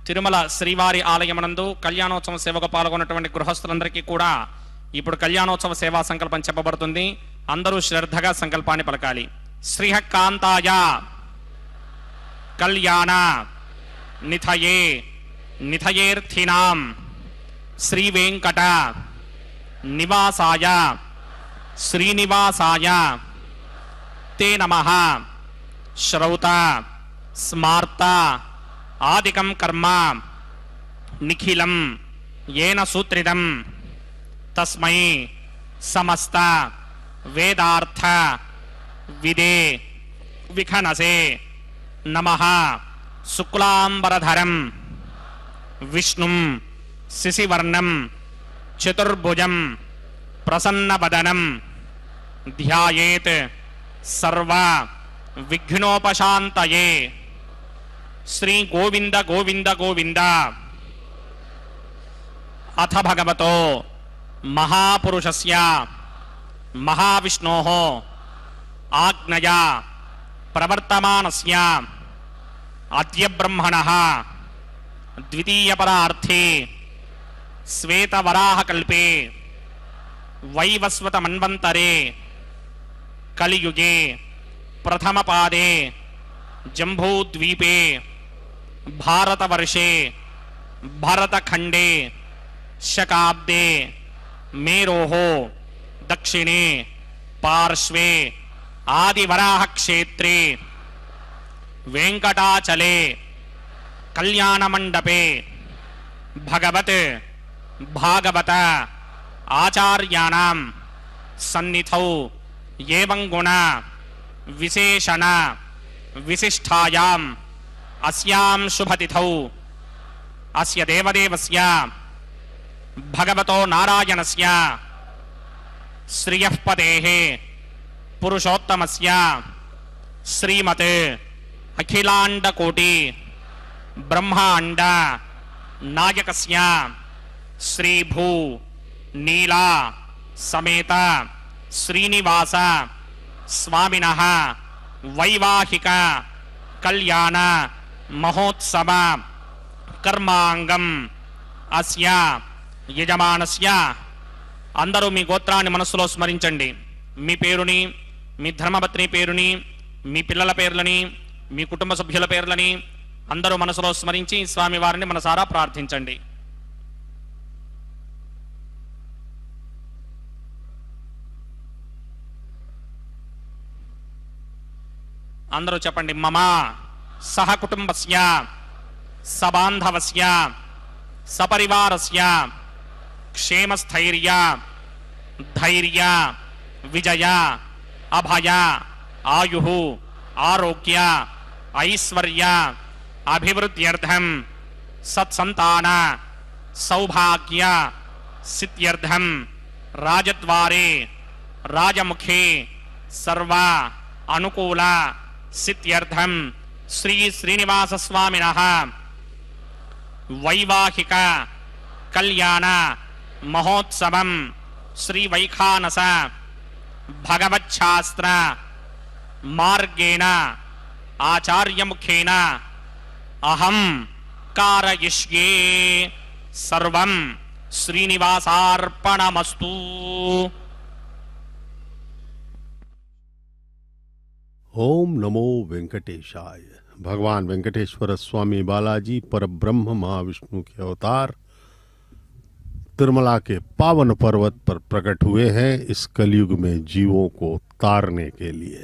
తిరుమల శ్రీవారి ఆలయమనందు కళ్యాణోత్సవ సేవకు పాల్గొన్నటువంటి గృహస్థులందరికీ కూడా ఇప్పుడు కళ్యాణోత్సవ సేవా సంకల్పం చెప్పబడుతుంది. అందరూ శ్రద్ధగా సంకల్పాన్ని పలకాలి. శ్రీహకాంతాయ కళ్యాణ నిథయే నిథయేర్థినాం శ్రీ వెంకట నివాసాయ శ్రీనివాసాయ తే నమః శ్రౌత స్మార్త ఆదికం కర్మ నిఖిలం ఏన సూత్రితం తస్మై సమస్త వేదార్థ విదే విఖనసే నమః శుక్లాంబరధరం విష్ణుం శశివర్ణం చతుర్భుజం ప్రసన్నవదనం ध्यायेत सर्व विघ्नोपशान्तये। श्री गोविंद गोविंद गोविंद। अथ भगवतो महापुरुषस्य महाविष्णोः आज्ञया प्रवर्तमानस्य अद्य ब्रह्मणः द्वितीयपरार्थे श्वेतवराहकल्पे वैवस्वतमन्वन्तरे कलियुगे प्रथमपादे जम्बूद्वीपे भारतवर्षे भरतखण्डे शकाब्दे मेरोः दक्षिणे पार्श्वे आदिवराहक्षेत्रे वेंकटाचले कल्याणमण्डपे भगवत् भागवत आचार्याणां सन्निधौ एवं गुण विशेषण विशिष्टायाम् अस्यां शुभतिथौ अस्य देवदेवस्य भगवतो नारायणस्य श्रियःपतेः पुरुषोत्तमस्य श्रीमत् अखिलाण्डकोटि ब्रह्माण्ड नायकस्य श्रीभू नीला समेत श्रीनिवास स्वामिनः वैवाहिक कल्याण महोत्सव कर्मांगम अस्य యజమానస్య అందరూ మీ గోత్రాన్ని మనసులో స్మరించండి. మీ పేరుని, మీ ధర్మపత్ని పేరుని, మీ పిల్లల పేర్లని, మీ కుటుంబ సభ్యుల పేర్లని అందరూ మనసులో స్మరించి స్వామి వారిని మనసారా ప్రార్థించండి. అందరూ చెప్పండి. మమ సహ కుటుంబస్య సబాంధవస్య సపరివారస్య क्षेमस्थैर्य धैर्य विजय अभय आयुः आरोग्य ऐश्वर्य अभिवृद्ध्यर्थं सत्संतान सौभाग्य सिद्ध्यर्थं राजद्वारे राजमुखे सर्व अनुकूल सिद्ध्यर्थं श्री श्रीनिवास स्वामिनः वैवाहिक कल्याण महोत्सवं श्री वैखानस भगवच्छास्त्र मार्गेण आचार्य मुखेन अहं कारयिष्ये. सर्वं श्रीनिवासार्पणमस्तु. ओम नमो वेंकटेशाय. भगवान वेंकटेश्वर स्वामी बालाजी परब्रह्म महाविष्णु के अवतार तिरुमला के पावन पर्वत पर प्रकट हुए हैं इस कलयुग में जीवों को तारने के लिए.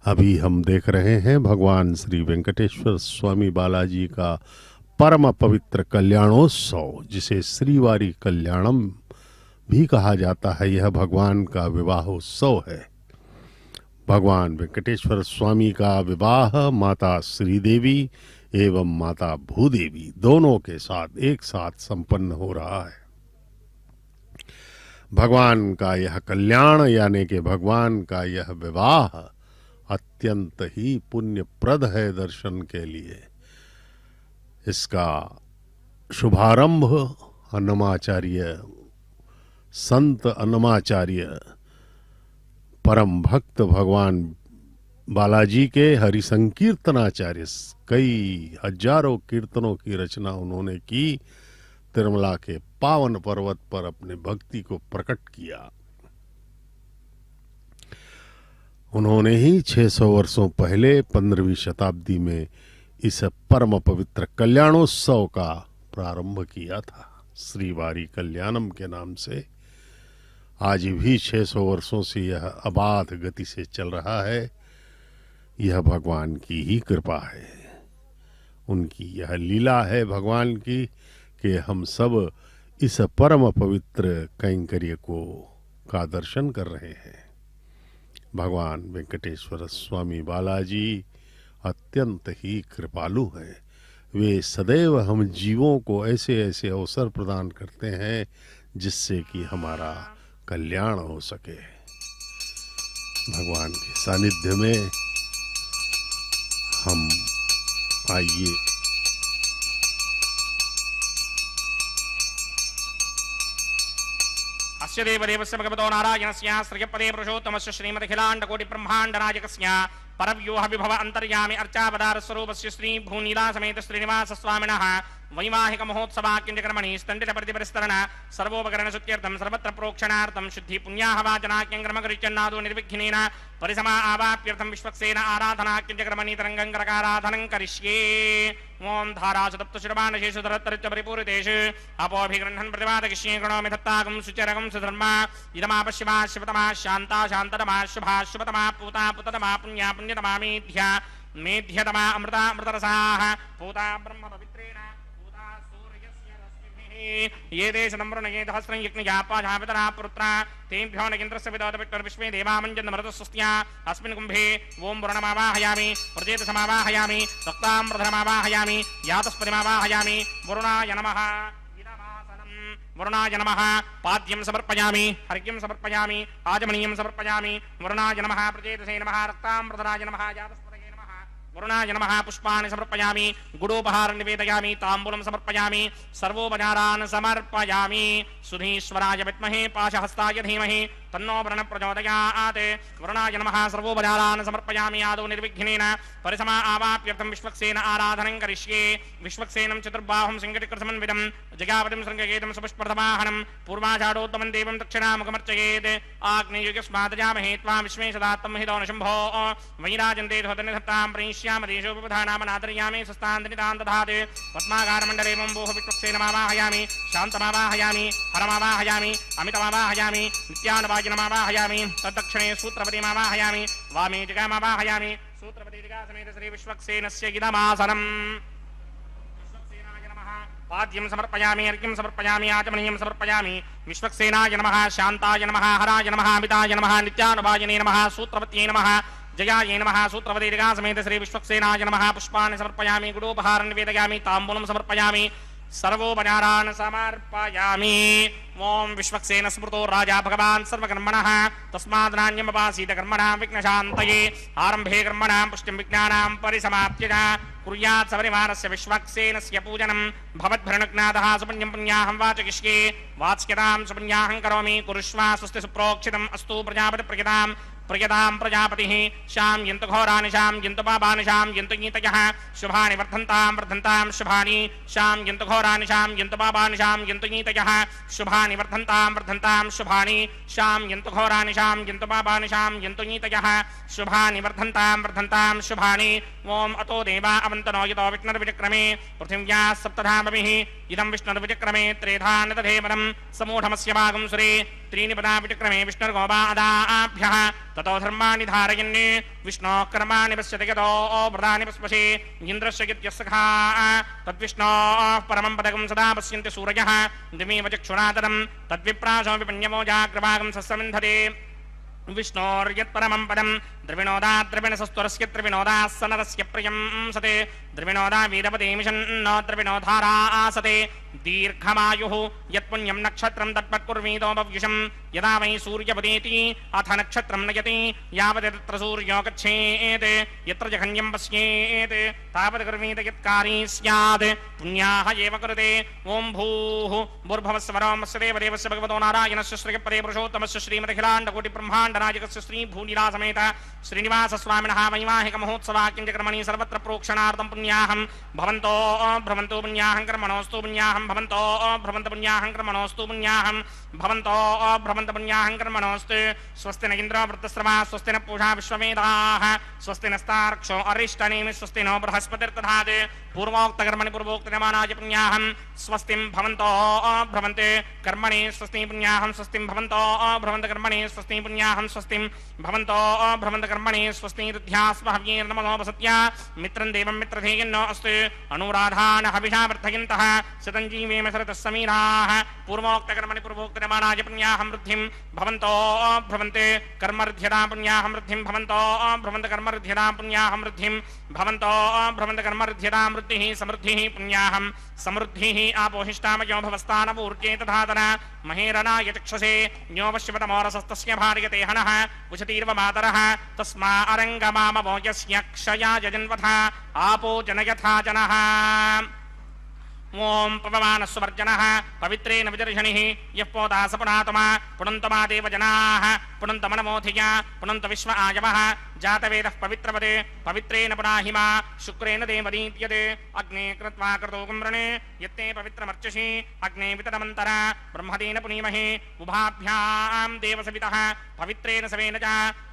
अभी हम देख रहे हैं भगवान श्री वेंकटेश्वर स्वामी बालाजी का परम पवित्र कल्याणोत्सव, जिसे श्रीवारी कल्याणम भी कहा जाता है. यह भगवान का विवाहोत्सव है. भगवान वेंकटेश्वर स्वामी का विवाह माता श्रीदेवी एवं माता भूदेवी दोनों के साथ एक साथ संपन्न हो रहा है. भगवान का यह कल्याण यानी कि भगवान का यह विवाह अत्यंत ही पुण्यप्रद है दर्शन के लिए. इसका शुभारंभ अन्नमाचार्य संत अन्नमाचार्य परम भक्त भगवान बालाजी के हरि संकीर्तनाचार्य कई हजारों कीर्तनों की रचना उन्होंने की. तिरुमला के पावन पर्वत पर अपने भक्ति को प्रकट किया. उन्होंने ही 600 वर्षों पहले 15वीं शताब्दी में इस परम पवित्र कल्याणोत्सव का प्रारंभ किया था श्रीवारी कल्याणम के नाम से. आज भी 600 वर्षों से यह अबाध गति से चल रहा है. यह भगवान की ही कृपा है, उनकी यह लीला है भगवान की कि हम सब इस परम पवित्र कैंकर्य का दर्शन कर रहे हैं. भगवान वेंकटेश्वर स्वामी बालाजी अत्यंत ही कृपालु हैं. वे सदैव हम जीवों को ऐसे ऐसे अवसर प्रदान करते हैं जिससे कि हमारा कल्याण हो सके. भगवान के सानिध्य में हम आइए अस्य देवदेवस्य भगवतो नारायणस्य श्रियपदे पुरुषोत्तमस्य श्रीमदखिलाण्डकोटि ब्रह्माण्डनायकस्य परव्यूह विभव अंतर्यामि अर्चावतार स्वरूपस्य श्री भूनीला समेत श्रीनिवास स्वामिनः वैवाहिक महोत्सवाक्यंजकर्मणि स्तंडित प्रतिपरिस्तरण सर्वोपकरण शुद्ध्यर्थं सर्वत्र प्रोक्षणार्थं शुद्धि पुण्याहवाचनाक्यंक्रमकरिचन्नादो निर्विघ्नेन परिसमा आवाप्यर्थं विश्वक्सेन आराधनाक्यंजकर्मणि तरंगंकरकाराधनं करिष्ये ओम धारासुतप्त शिरमानशेषुधरत्तरित्य परिपूरितेषु अपोभिगृह्णन् प्रतिपादयिष्ये गणोमि दत्तागं सुचरगं सुधर्मा इदमापश्यमा शिवतमा शान्ता शान्ततमा शुभा शुभतमा पूता पुततमा पुण्या पुण्यतमा मेध्या मेध्यतमा अमृता अमृतरसाः पूता ब्रह्म पवित्रेण पूता सूर्यस्य रश्मिभिः ये देशनम्रणे सहस्रं यज्ञयापाधापितरा पुत्रा तेभ्यो नगेन्द्रस्य विदोदविष्णुर्विश्वे देवामञ्जन्मरुतस्तुस्त्या अस्मिन् कुम्भे ओं वरुणमावाहयामि प्रजेतसमावाहयामि रक्ताम्रधरमावाहयामि यातस्पतिमावाहयामि वरुणाय नमः वरुणाय नमः पाद्यं समर्पयामि अर्घ्यं समर्पयामि आजमनीयं समर्पयामि वरुणाय नमः प्रजेतसे नमः रक्ताम्रधराय नमः यातस्पतये नमः वरुणाय नमः पुष्पाणि समर्पयामि गुडोपहारं निवेदयामि ताम्बूलं समर्पयामि सर्वोपचारान् समर्पयामि सुधीश्वराय विद्महे पाशहस्ताय धीमहि तन्नो वरुणः प्रचोदयात् वरुणाय नमः सर्वोपचारान् समर्पयामि आदौ निर्विघ्नेन परिसमा आवाप्यर्थं विश्वक्सेन आराधनं करिष्ये विश्वक्सेनं चतुर्बाहुं सिंहटिकृतसमन्वितं जगावतिं शृङ्गकेतं सुपुष्पप्रथमाहनं पूर्वाषाढोत्तमं देवं दक्षिणामुखमर्चयेत् आग्नेयुगस्मादजामहे त्वा विश्वे सदात्तं हि दौनशम्भो वैराजन्ते धोतनिधत्तां प्रणिष्यामदेशोपधानामनादर्यामि स्वस्तान्तनितान् दधात् पद्माकारमण्डले मम्बोः विश्वक्सेनमावाहयामि शान्तमावाहयामि हरमावाहयामि अमितमावाहयामि नित्यानवाजिनमावाहयामि तद्दक्षिणे सूत्रपतिमावाहयामि वामे जगामावाहयामि सूत्रपति जगासमेत श्री विश्वक्सेनस्य इदमासनम् पाद्यं समर्पयामि अर्घ्यं समर्पयामि आचमनीयं समर्पयामि विश्वक्सेनाय नमः शान्ताय नमः हराय नमः अमिताय नमः नित्यानुभाजिने नमः सूत्रपत्यै नमः जयाय नमः सूत्रपति जगासमेत श्री विश्वक्सेनाय नमः पुष्पाणि समर्पयामि गुडोपहारं निवेदयामि ताम्बूलं समर्पयामि सर्वोपचारान् समर्पयामि ओम विश्वक्सेन स्मृतो राजा भगवान् सर्वकर्मणः तस्मात् नान्यमपासीत कर्मणां विघ्नशान्तये आरम्भे कर्मणां पुष्टिं विज्ञानां परिसमाप्य च कुर्यात् सपरिवारस्य विश्वक्सेनस्य पूजनं भवद्भरणज्ञातः सुपुण्यं पुण्याहं वाचयिष्ये वाच्यतां सुपुण्याहं करोमि कुरुष्वा स्वस्ति सुप्रोक्षितम् अस्तु प्रजापतिप्रियतां प्रियतां प्रजापतिः शां यन्तु घोरानि शां यन्तु पापानि शां यन्तु गीतयः शुभानि वर्धन्तां शुभानि शां यन्तु घोरानि शां यन्तु पापानि शां यन्तु गीतयः शुभानि वर्धन्तां शुभानि शां यन्तु घोरानि शां यन्तु पापानि शां यन्तु गीतयः शुभानि वर्धन्तां शुभानि ओम अतो देवा अवन्तनो यतो विष्णुर्विचक्रमे पृथिव्याः सप्तधामभिः इदं विष्णुर्विचक्रमे त्रेधा नदधेवनं समूढमस्य भागं सुरे त्रीणि पदा विचक्रमे विष्णुर्गोपादाभ्यः ततो धर्माणि धारयन् विष्णोः कर्माणि पश्यति यतो व्रतानि पश्पशे इन्द्रस्य गित्यस्सखा तद्विष्णोः परमं पदकं सदा पश्यन्ति सूरयः दिमेव चक्षुणा तदं तद्विप्रासो विपण्यमो जाग्रभागं सस्समिन्धते विष्णोर्यत्परमं पदं द्रविणोदा द्रविणसस्त्वरस्य त्रिविनोदा सनरस्य प्रियं सते द्रविणोदा वीरपतिमिषन्नो द्रविणोधारा आसते दीर्घमायुः यत्पुण्यं नक्षत्रं तत्पत्कुर्वीतो भव्युषं यदा वै सूर्यपदेति अथ नक्षत्रं नयति यावत् तत्र सूर्यो गच्छेत् यत्र जघन्यं पश्येत् तावत् कुर्वीत यत्कारी स्यात् पुण्याः एव कुरुते ओं भूः भूर्भुवस्वरोमस्य देवदेवस्य भगवतो नारायणस्य श्रीपदे पुरुषोत्तमस्य श्रीमदखिलाण्डकोटिब्रह्माण्डनायकस्य श्रीभूनीलासमेत श्रीनिवासस्वामिनः वैवाहिक महोत्सवाक्यंजकर्मणि सर्वत्र प्रोक्षणार्थं पुण्याहं भवन्तो भ्रमन्तो पुण्याहं कर्मणोऽस्तु पुण्याहं भवन्तो भ्रमन्त पुण्याहं कर्मणोऽस्तु पुण्याहं भवन्तो भ्रमन्त पुण्याहं कर्मणोऽस्तु स्वस्ति न इन्द्रो वृत्तस्रवा स्वस्ति न पूषा विश्ववेदाः स्वस्ति नस्तार्क्ष्यो अरिष्टनेमि स्वस्ति नो बृहस्पतिर्दधात् पूर्वोक्तकर्मणि पूर्वोक्तयमानाय पुण्याहं स्वस्तिं भवन्तो भ्रमन्ते कर्मणि स्वस्ति पुण्याहं स्वस्तिं भवन्तो भ्रमन्त कर्मणि स्वस्ति पुण्याहं स्वस्तिं भवन्तो भ्रमन्त कर्मणि स्वस्ति दध्यास्महव्येर्नमनोपसत्या मित्रं देवं मित्रधेयन्नो अस्तु अनुराधान् हविषा वर्धयन्तः शतञ्जीवेम शरतः समीराः पूर्वोक्तकर्मणि पूर्वोक्तयमानाय पुण्याहं वृद्धे कर्मऋद्धिं भवन्तो भ्रवन्ते कर्मऋद्ध्यतां पुण्याहं वृद्धिं भवन्तो भ्रवन्त कर्मऋद्ध्यतां पुण्याहं वृद्धिं भवन्तो भ्रवन्त कर्मऋद्ध्यतां वृद्धिः समृद्धिः पुण्याहं समृद्धिः आपोहिष्टामयो भवस्तानपूर्जे तथातन महेरणाय चक्षसे न्योपश्यवतमोरसस्तस्य भार्यते हनः उशतीर्व मातरः तस्मा अरङ्गमामवो यस्य क्षयाय जन्वथा आपो जनयथा जनः ओं पवमानस्वर्जनः पवित्रेण विदर्शनिः यः पोता स पुनातमा पुनन्तमा देवजनाः पुनन्तमनमोधिया पुनन्त विश्व आयवः जातवेदः पवित्रवदे पवित्रेण पुनाहिमा शुक्रेण देवदीत्यते अग्ने कृत्वा कृतोकं वृणे यत्ते पवित्रमर्चसि अग्ने वितरमन्तरा ब्रह्मदेन पुनीमहे उभाभ्यां देवसवितः पवित्रेण सवेन च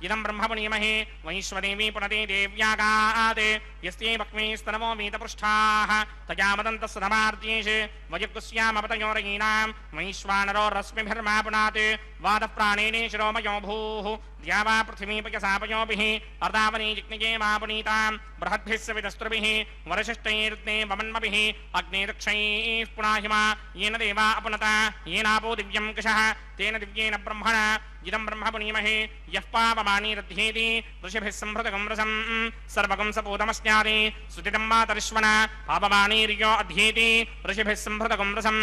इदं ब्रह्म पुनीमहे वैश्वदेवी पुनते देव्यागाते यस्यै वक्मीस्तनवो वीतपृष्ठाः तया मदन्तस्य धमार्त्येषु वयकुस्यामपतयोरयीनां वैश्वानरो रश्मिभिर्मा पुनात् वादः प्राणेन शिरोमयो भूः द्यावा पृथिवीपयसापयोभिः अर्धावनी जिग्निजे मा पुनीतां बृहद्भिः सवितस्त्रुभिः वरशिष्टैर्ते वमन्मभिः अग्निरक्षैः पुनाहिमा येन देवा अपनता येनापो दिव्यं कषः तेन दिव्येन ब्रह्मणा इदं ब्रह्म पुनीमहे यः पावमानीरध्येति ऋषिभिः सम्भृतगं रसं सर्वगं सपूतमस्यादि सुतितं मातरिश्वना पावमानीर्यो अध्येति ऋषिभिः सम्भृतगं रसं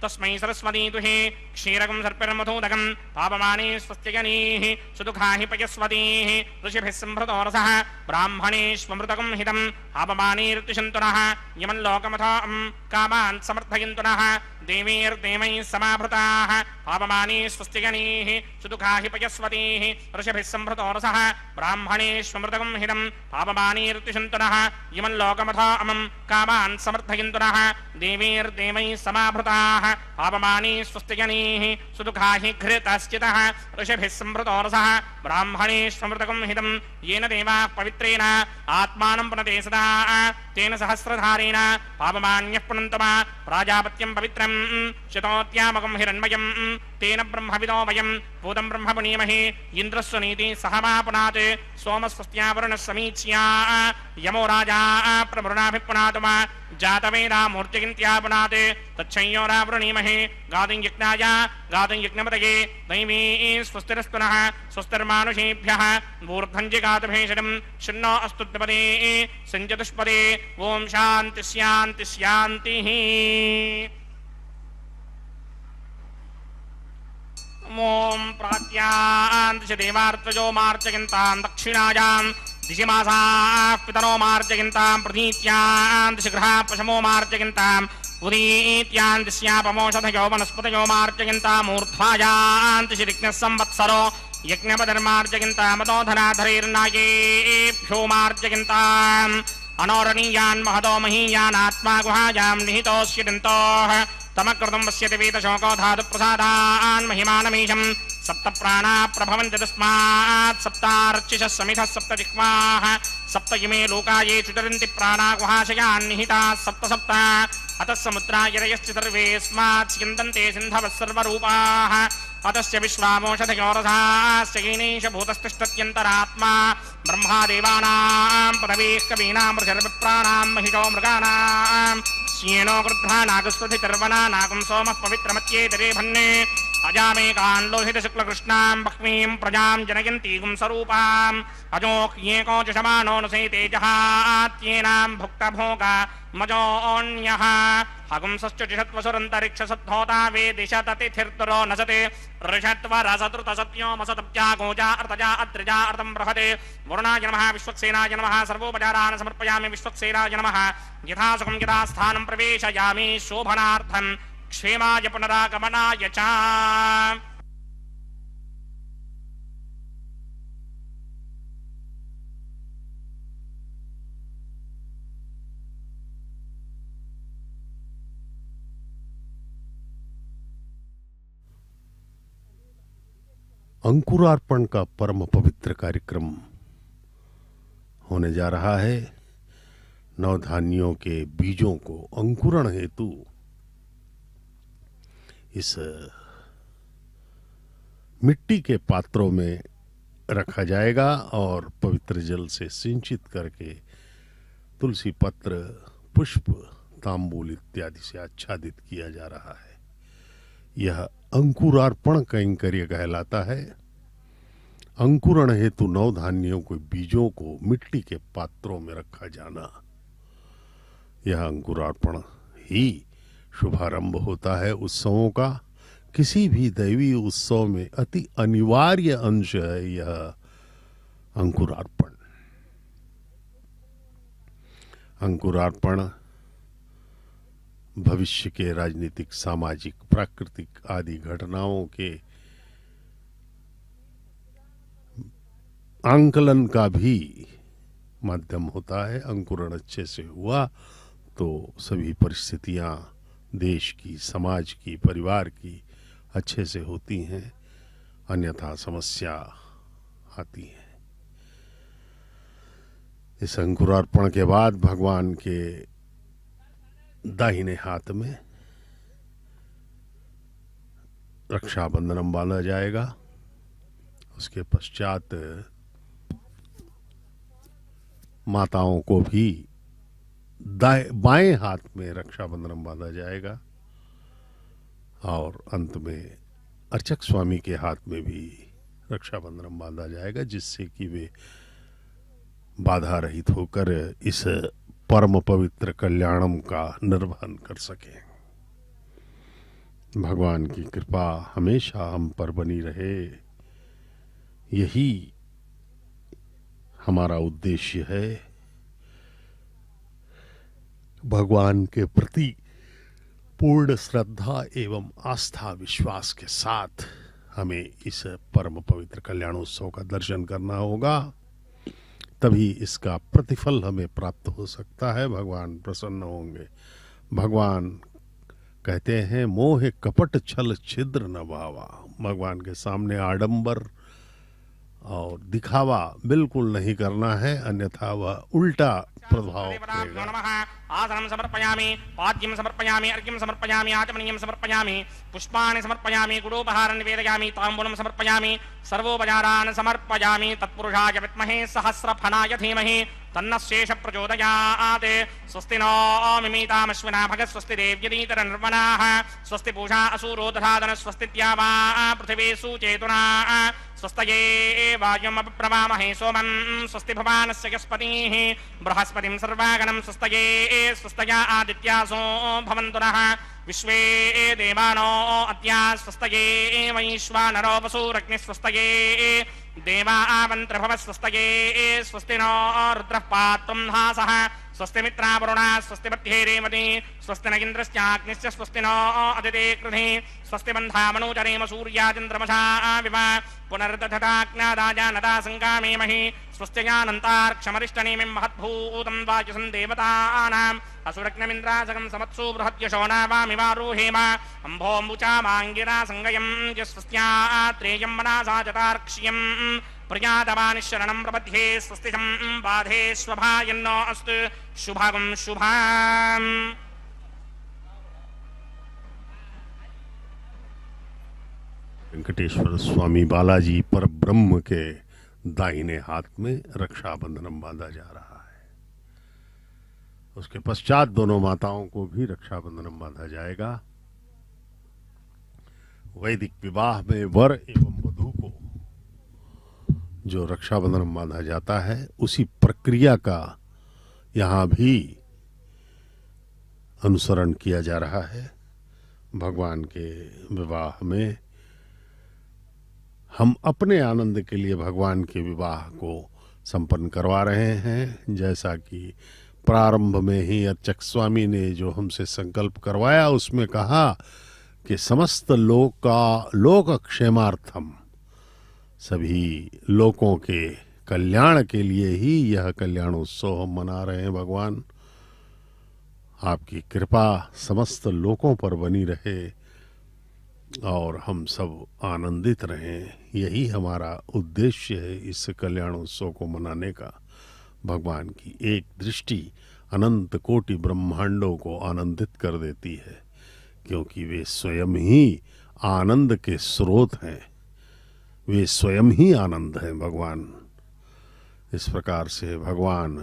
तस्मै सरस्वती दुहे क्षीरगं सर्पिर्मधूदकं पावमानी स्वस्त्यगनीः सुदुःखाहि पयस्वतीः ऋषिभिः सम्भृतो रसः ब्राह्मणेष्वमृतकं हितं पावमानीर्तिशन्तुनः यमल्लोकमथां कामान् समर्थयन्तुनः देवीर्देवैः समाभृताः पावमानी स्वस्तिगणीः सुदुःखाहि पयस्वतीः ऋषिभिः सम्भृतो रसः ब्राह्मणेष्वमृतकं हितं पावमानीर्तिशन्तुनः यमल्लोकमथामं कामान् समर्थयन्तुनः देवीर्देवैः समाभृताः पावमानी स्वस्तिगणीः सुदुःखाहि घृतश्चितः ऋषिभिः सम्भृतो रसः ब्राह्मणेष्वमृतकं हितं येन देवाः पवित्रेण आत्मानं पुनते सदा तेन सहस्रधारेण पावमान्यः पुनन्तमा प्राजापत्यं पवित्रं शतोत्यामकं हिरण्मयं तेन ब्रह्मविदो वयं भूतं ब्रह्म पुनीमहे इन्द्रस्य नीति सहमापुनात् सोमस्वस्त्यावरुणः समीच्या यमो राजा प्रमृणाभिपुनातुमा जातवेदा मूर्तिगिन्त्यापुनात् तच्छंयोरावृणीमहे गातुं यज्ञाय गातुं यज्ञपतये दैवी स्वस्तिरस्तुनः स्वस्तिर्मानुषेभ्यः ऊर्ध्वञ्जिगातुभेषजं शन्नो अस्तु द्विपदे सञ्चतुष्पदे ओं शान्ति शान्ति शान्तिः ओं प्रात्यान्तिश देवार्त्वजो मार्जयन्तां दक्षिणायां दिशि मासाः पितरो मार्जयन्तां प्रतीत्यान्तिश गृहाः पशमो मार्जयन्ताम् उदीत्यान्तिश्यापमोषधयो वनस्पतयो मार्जयन्ताम् ऊर्ध्वायान्तिश ऋग्नः संवत्सरो यज्ञपदर्मार्जयन्तामतोधनाधरैर्नायेभ्यो मार्जयन्ताम् अनोरणीयान् महतो महीयान् आत्मा गुहायां निहितोऽस्यदन्तोः तमकृतं पश्यति वेदशोको धातुप्रसादान् महिमानमीशं सप्त प्राणा प्रभवन्ति तस्मात् सप्तार्चिषः समिधः सप्त जिह्वाः सप्त इमे लोकाये चुचरन्ति प्राणा गुहाशयान् निहिताः सप्त सप्त अतः समुद्रायरयश्च सर्वेऽस्मात् स्यन्दन्ते सिन्धवः सर्वरूपाः अतस्य विश्वामोषधयोरसाश्च येनैष भूतस्तिष्ठत्यन्तरात्मा ब्रह्मा देवानां पदवीः कवीनां ऋषिर्विप्राणां महिषो मृगाणां श्येनो गृध्रा नागस्वधितर्वना नागं सोमः पवित्रमत्येतरे भन्ने अजामेकान् लोहितशुक्लकृष्णां बह्वीं प्रजां जनयन्तीगुं स्वरूपाम् अजोह्येको च शमानो नु सैतेजहात्येनां भुक्तभोगा मजोऽन्यः हगुंसश्च षट्वसुरन्तरिक्षसद्धोता वेदिशततिथिर्तरो नसते ऋषत्वरसतृतसत्योमसतप्त्या गोजा अर्तजा अत्रिजा अर्तं बृहते वरुणाय नमः विश्वक्सेनाय नमः सर्वोपचारान् समर्पयामि विश्वक्सेनाय नमः यथा सुखं यथा स्थानं प्रवेशयामि शोभनार्थं क्षेमाय पुनरागमनाय च अंकुरार्पण का परम पवित्र कार्यक्रम होने जा रहा है। नवधान्यों के बीजों को अंकुरण हेतु इस मिट्टी के पात्रों में रखा जाएगा और पवित्र जल से सिंचित करके तुलसी पत्र, पुष्प, तांबूल इत्यादि से आच्छादित किया जा रहा है। यह अंकुरार्पण कैंकर्य कहलाता है। अंकुरण हेतु 9 धान्यों के बीजों को मिट्टी के पात्रों में रखा जाना, यह अंकुरार्पण ही शुभारंभ होता है उत्सवों का। किसी भी दैवी उत्सव में अति अनिवार्य अंश है यह अंकुरार्पण। अंकुरार्पण भविष्य के राजनीतिक, सामाजिक, प्राकृतिक आदि घटनाओं के आंकलन का भी माध्यम होता है। अंकुरण अच्छे से हुआ तो सभी परिस्थितियां देश की, समाज की, परिवार की अच्छे से होती हैं, अन्यथा समस्या आती है। इस अंकुरार्पण के बाद भगवान के दाहिने हाथ में रक्षाबंधन बांधा जाएगा। उसके पश्चात माताओं को भी बाएं हाथ में रक्षाबंधन बांधा जाएगा और अंत में अर्चक स्वामी के हाथ में भी रक्षाबंधन बांधा जाएगा, जिससे कि वे बाधा रहित होकर इस परम पवित्र कल्याणम का निर्वहन कर सकें। भगवान की कृपा हमेशा हम पर बनी रहे, यही हमारा उद्देश्य है। भगवान के प्रति पूर्ण श्रद्धा एवं आस्था विश्वास के साथ हमें इस परम पवित्र कल्याणोत्सव का दर्शन करना होगा, तभी इसका प्रतिफल हमें प्राप्त हो सकता है। भगवान प्रसन्न होंगे। भगवान कहते हैं, मोह कपट छल छिद्र न भावा। भगवान के सामने आडंबर और दिखावा बिल्कुल नहीं करना है, अन्यथा वह उल्टा प्रभाव करेगा। आसनं समर्पयामि, पाद्यं समर्पयामि, अर्घ्यं समर्पयामि, आचमनीयं समर्पयामि, पुष्पाणि समर्पयामि, गुडोपहारं निवेदयामि, ताम्बूलं समर्पयामि, सर्वोपचारान् समर्पयामि। तत्पुरुषाय विद्महे सहस्रफलाय धीमहि तन्नः शेषः प्रचोदयात्। स्वस्ति नो मिमीतामश्विना भगः, स्वस्ति देव्यतीतरनिर्मलाः, स्वस्ति पूषा असूरो दधातन, स्वस्ति द्यावा पृथिवी सुचेतुना, स्वस्तये वायुमभिप्रवामहे सोमं, स्वस्ति भवानस्य यस्पतिः बृहस्पतिं सर्वागणं, स्वस्तये स्वस्तया आदित्यासो भवन्तु नः, विश्वे देवानो अद्या स्वस्तये वैश्वानरो वसुरग्निः, स्वस्तये देवावन्त्रभव, स्वस्तये स्वस्ति नो रुद्रः पात्वं हासः, स्वस्ति मित्रावरुणा, स्वस्ति पत्ये रेवती, स्वस्ति न इन्द्रश्चाग्निश्च, स्वस्ति नो अदिते कृधि, स्वस्ति बन्धामनुचरेम सूर्यादिन्द्रमसा विव, पुनर्दधताज्ञादाजानदा सङ्गामेमहि, स्वस्त्यजानन्तार्क्षमरिष्टनेमिं महद्भूतं वायुसं देवतानाम्, असुरग्नमिन्द्रासकं समत्सु बृहद्यशोनावामि वारुहेम, अम्भोऽम्बुचामाङ्गिरा सङ्गयं यस्वस्त्यात्रेयं मनसा जतार्क्ष्यं, प्रजातवानिशरणं प्रपद्ये, स्वस्तिजं बाधे स्वभायन्नो अस्तु शुभगं शुभाम्। वेंकटेश्वर स्वामी बालाजी पर ब्रह्म के दाहिने हाथ में रक्षाबंधन बांधा जा रहा है। उसके पश्चात दोनों माताओं को भी रक्षाबंधन बांधा जाएगा। वैदिक विवाह में वर एवं वधू को जो रक्षाबंधन बांधा जाता है, उसी प्रक्रिया का यहाँ भी अनुसरण किया जा रहा है। भगवान के विवाह में हम अपने आनंद के लिए भगवान के विवाह को संपन्न करवा रहे हैं। जैसा कि प्रारंभ में ही अर्चक स्वामी ने जो हमसे संकल्प करवाया, उसमें कहा कि समस्त लोक क्षेमार्थम, सभी लोगों के कल्याण के लिए ही यह कल्याणोत्सव हम मना रहे हैं। भगवान, आपकी कृपा समस्त लोगों पर बनी रहे और हम सब आनंदित रहें, यही हमारा उद्देश्य है इस कल्याणोत्सव को मनाने का। भगवान की एक दृष्टि अनंत कोटि ब्रह्मांडों को आनंदित कर देती है, क्योंकि वे स्वयं ही आनंद के स्रोत हैं, वे स्वयं ही आनंद हैं भगवान। इस प्रकार से भगवान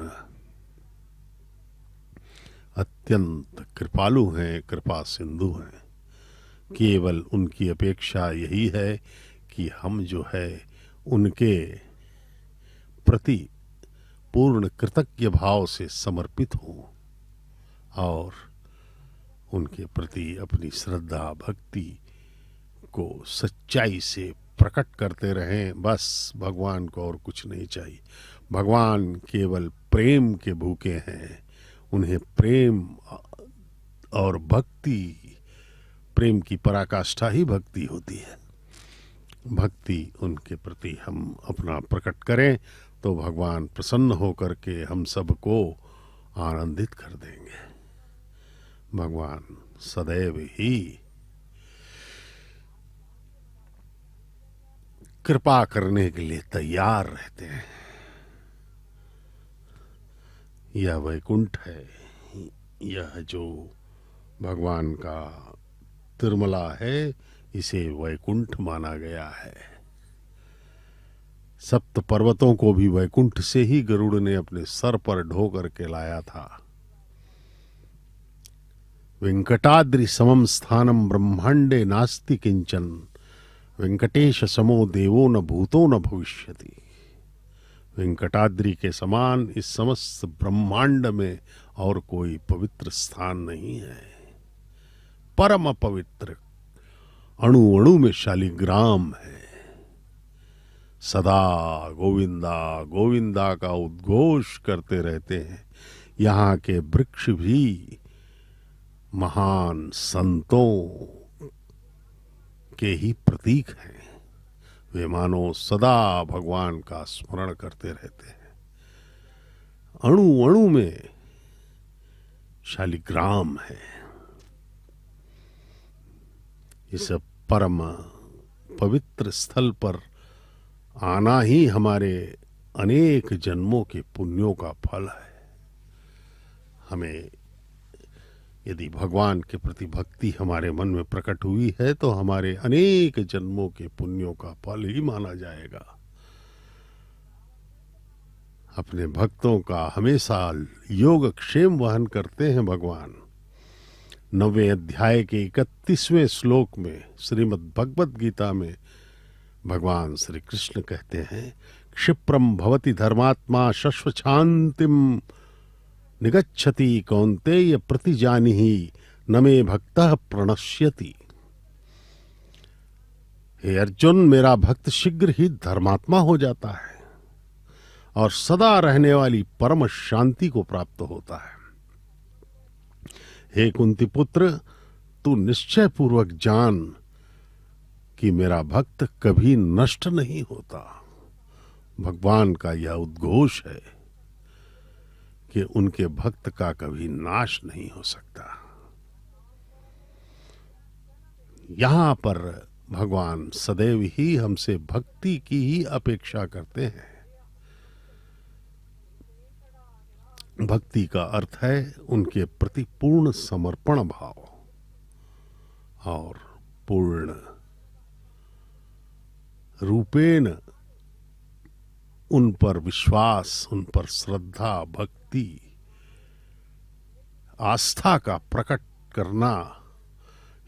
अत्यंत कृपालु हैं, कृपा सिंधु हैं। केवल उनकी अपेक्षा यही है कि हम जो है उनके प्रति पूर्ण कृतज्ञ भाव से समर्पित हों और उनके प्रति अपनी श्रद्धा भक्ति को सच्चाई से प्रकट करते रहें। बस भगवान को और कुछ नहीं चाहिए। भगवान केवल प्रेम के भूखे हैं। उन्हें प्रेम और भक्ति, प्रेम की पराकाष्ठा ही भक्ति होती है। भक्ति उनके प्रति हम अपना प्रकट करें तो भगवान प्रसन्न होकर के हम सबको आनंदित कर देंगे। भगवान सदैव ही कृपा करने के लिए तैयार रहते हैं। यह वैकुंठ है, यह जो भगवान का तिरुमला है, इसे वैकुंठ माना गया है। सप्त पर्वतों को भी वैकुंठ से ही गरुड़ ने अपने सर पर ढो करके लाया था। वेंकटाद्रि समम स्थानम ब्रह्मांडे नास्ति किंचन, वेंकटेश समो देवो न भूतो न भविष्यति। वेंकटाद्रि के समान इस समस्त ब्रह्मांड में और कोई पवित्र स्थान नहीं है। परम पवित्र, अणु अणु में शालिग्राम है। सदा गोविंदा गोविंदा का उद्घोष करते रहते हैं। यहाँ के वृक्ष भी महान संतों के ही प्रतीक हैं। वे सदा भगवान का स्मरण करते रहते हैं। अणु अणु में शालिग्राम है। इस परम पवित्र स्थल पर आना ही हमारे अनेक जन्मों के पुण्यों का फल है। हमें यदि भगवान के प्रति भक्ति हमारे मन में प्रकट हुई है तो हमारे अनेक जन्मों के पुण्यों का फल ही माना जाएगा। अपने भक्तों का हमेशा योगक्षेम वहन करते हैं भगवान। 9वें अध्याय के 31वें श्लोक में श्रीमद् भगवद गीता में भगवान श्री कृष्ण कहते हैं, क्षिप्रम भवति धर्मात्मा शश्वशांतिम निगच्छति कौन्तेय प्रतिजानिहि न मे भक्तः प्रणश्यति। हे अर्जुन, मेरा भक्त शीघ्र ही धर्मात्मा हो जाता है और सदा रहने वाली परम शांति को प्राप्त होता है। हे कुंती पुत्र, तू निश्चय पूर्वक जान कि मेरा भक्त कभी नष्ट नहीं होता। भगवान का यह उद्घोष है कि उनके भक्त का कभी नाश नहीं हो सकता। यहां पर भगवान सदैव ही हमसे भक्ति की ही अपेक्षा करते हैं। भक्ति का अर्थ है उनके प्रति पूर्ण समर्पण भाव और पूर्ण रूपेण उन पर विश्वास, उन पर श्रद्धा, भक्ति, आस्था का प्रकट करना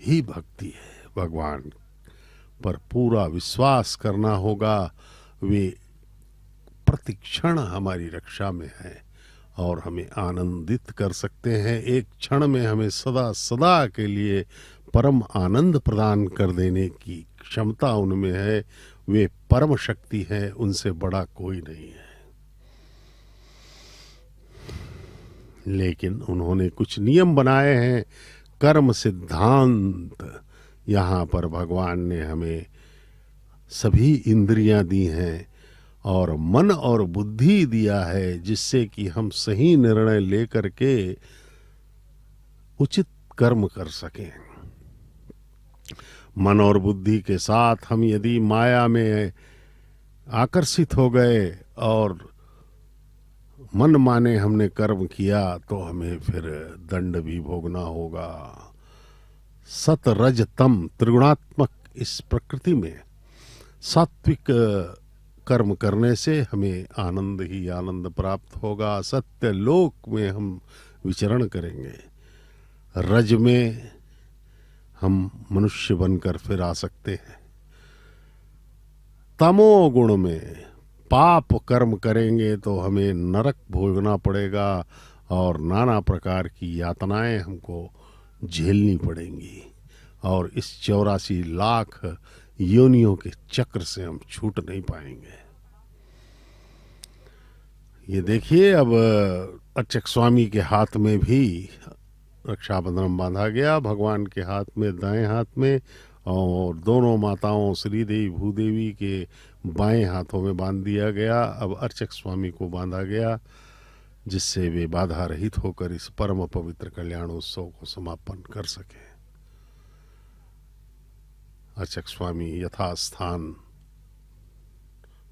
ही भक्ति है। भगवान पर पूरा विश्वास करना होगा। वे प्रतिक्षण हमारी रक्षा में है और हमें आनंदित कर सकते हैं। एक क्षण में हमें सदा सदा के लिए परम आनंद प्रदान कर देने की क्षमता उनमें है। वे परम शक्ति है, उनसे बड़ा कोई नहीं है। लेकिन उन्होंने कुछ नियम बनाए हैं, कर्म सिद्धांत। यहाँ पर भगवान ने हमें सभी इंद्रियां दी हैं और मन और बुद्धि दिया है, जिससे कि हम सही निर्णय लेकर के उचित कर्म कर सकें। मन और बुद्धि के साथ हम यदि माया में आकर्षित हो गए और मन माने हमने कर्म किया तो हमें फिर दंड भी भोगना होगा। सत रज तम त्रिगुणात्मक इस प्रकृति में सात्विक कर्म करने से हमें आनंद ही आनंद प्राप्त होगा। सत्य लोक में हम विचरण करेंगे। रज में हम मनुष्य बनकर फिर आ सकते हैं। तमोगुण में पाप कर्म करेंगे तो हमें नरक भोगना पड़ेगा और नाना प्रकार की यातनाएं हमको झेलनी पड़ेंगी, और इस 84 लाख योनियों के चक्र से हम छूट नहीं पाएंगे। ये देखिए, अब अर्चक स्वामी के हाथ में भी रक्षाबंधन बांधा गया, भगवान के हाथ में, दाएं हाथ में, और दोनों माताओं श्रीदेवी भूदेवी के बाएं हाथों में बांध दिया गया। अब अर्चक स्वामी को बांधा गया, जिससे वे बाधा रहित होकर इस परम पवित्र कल्याणोत्सव को समापन कर सके। अर्चक स्वामी यथास्थान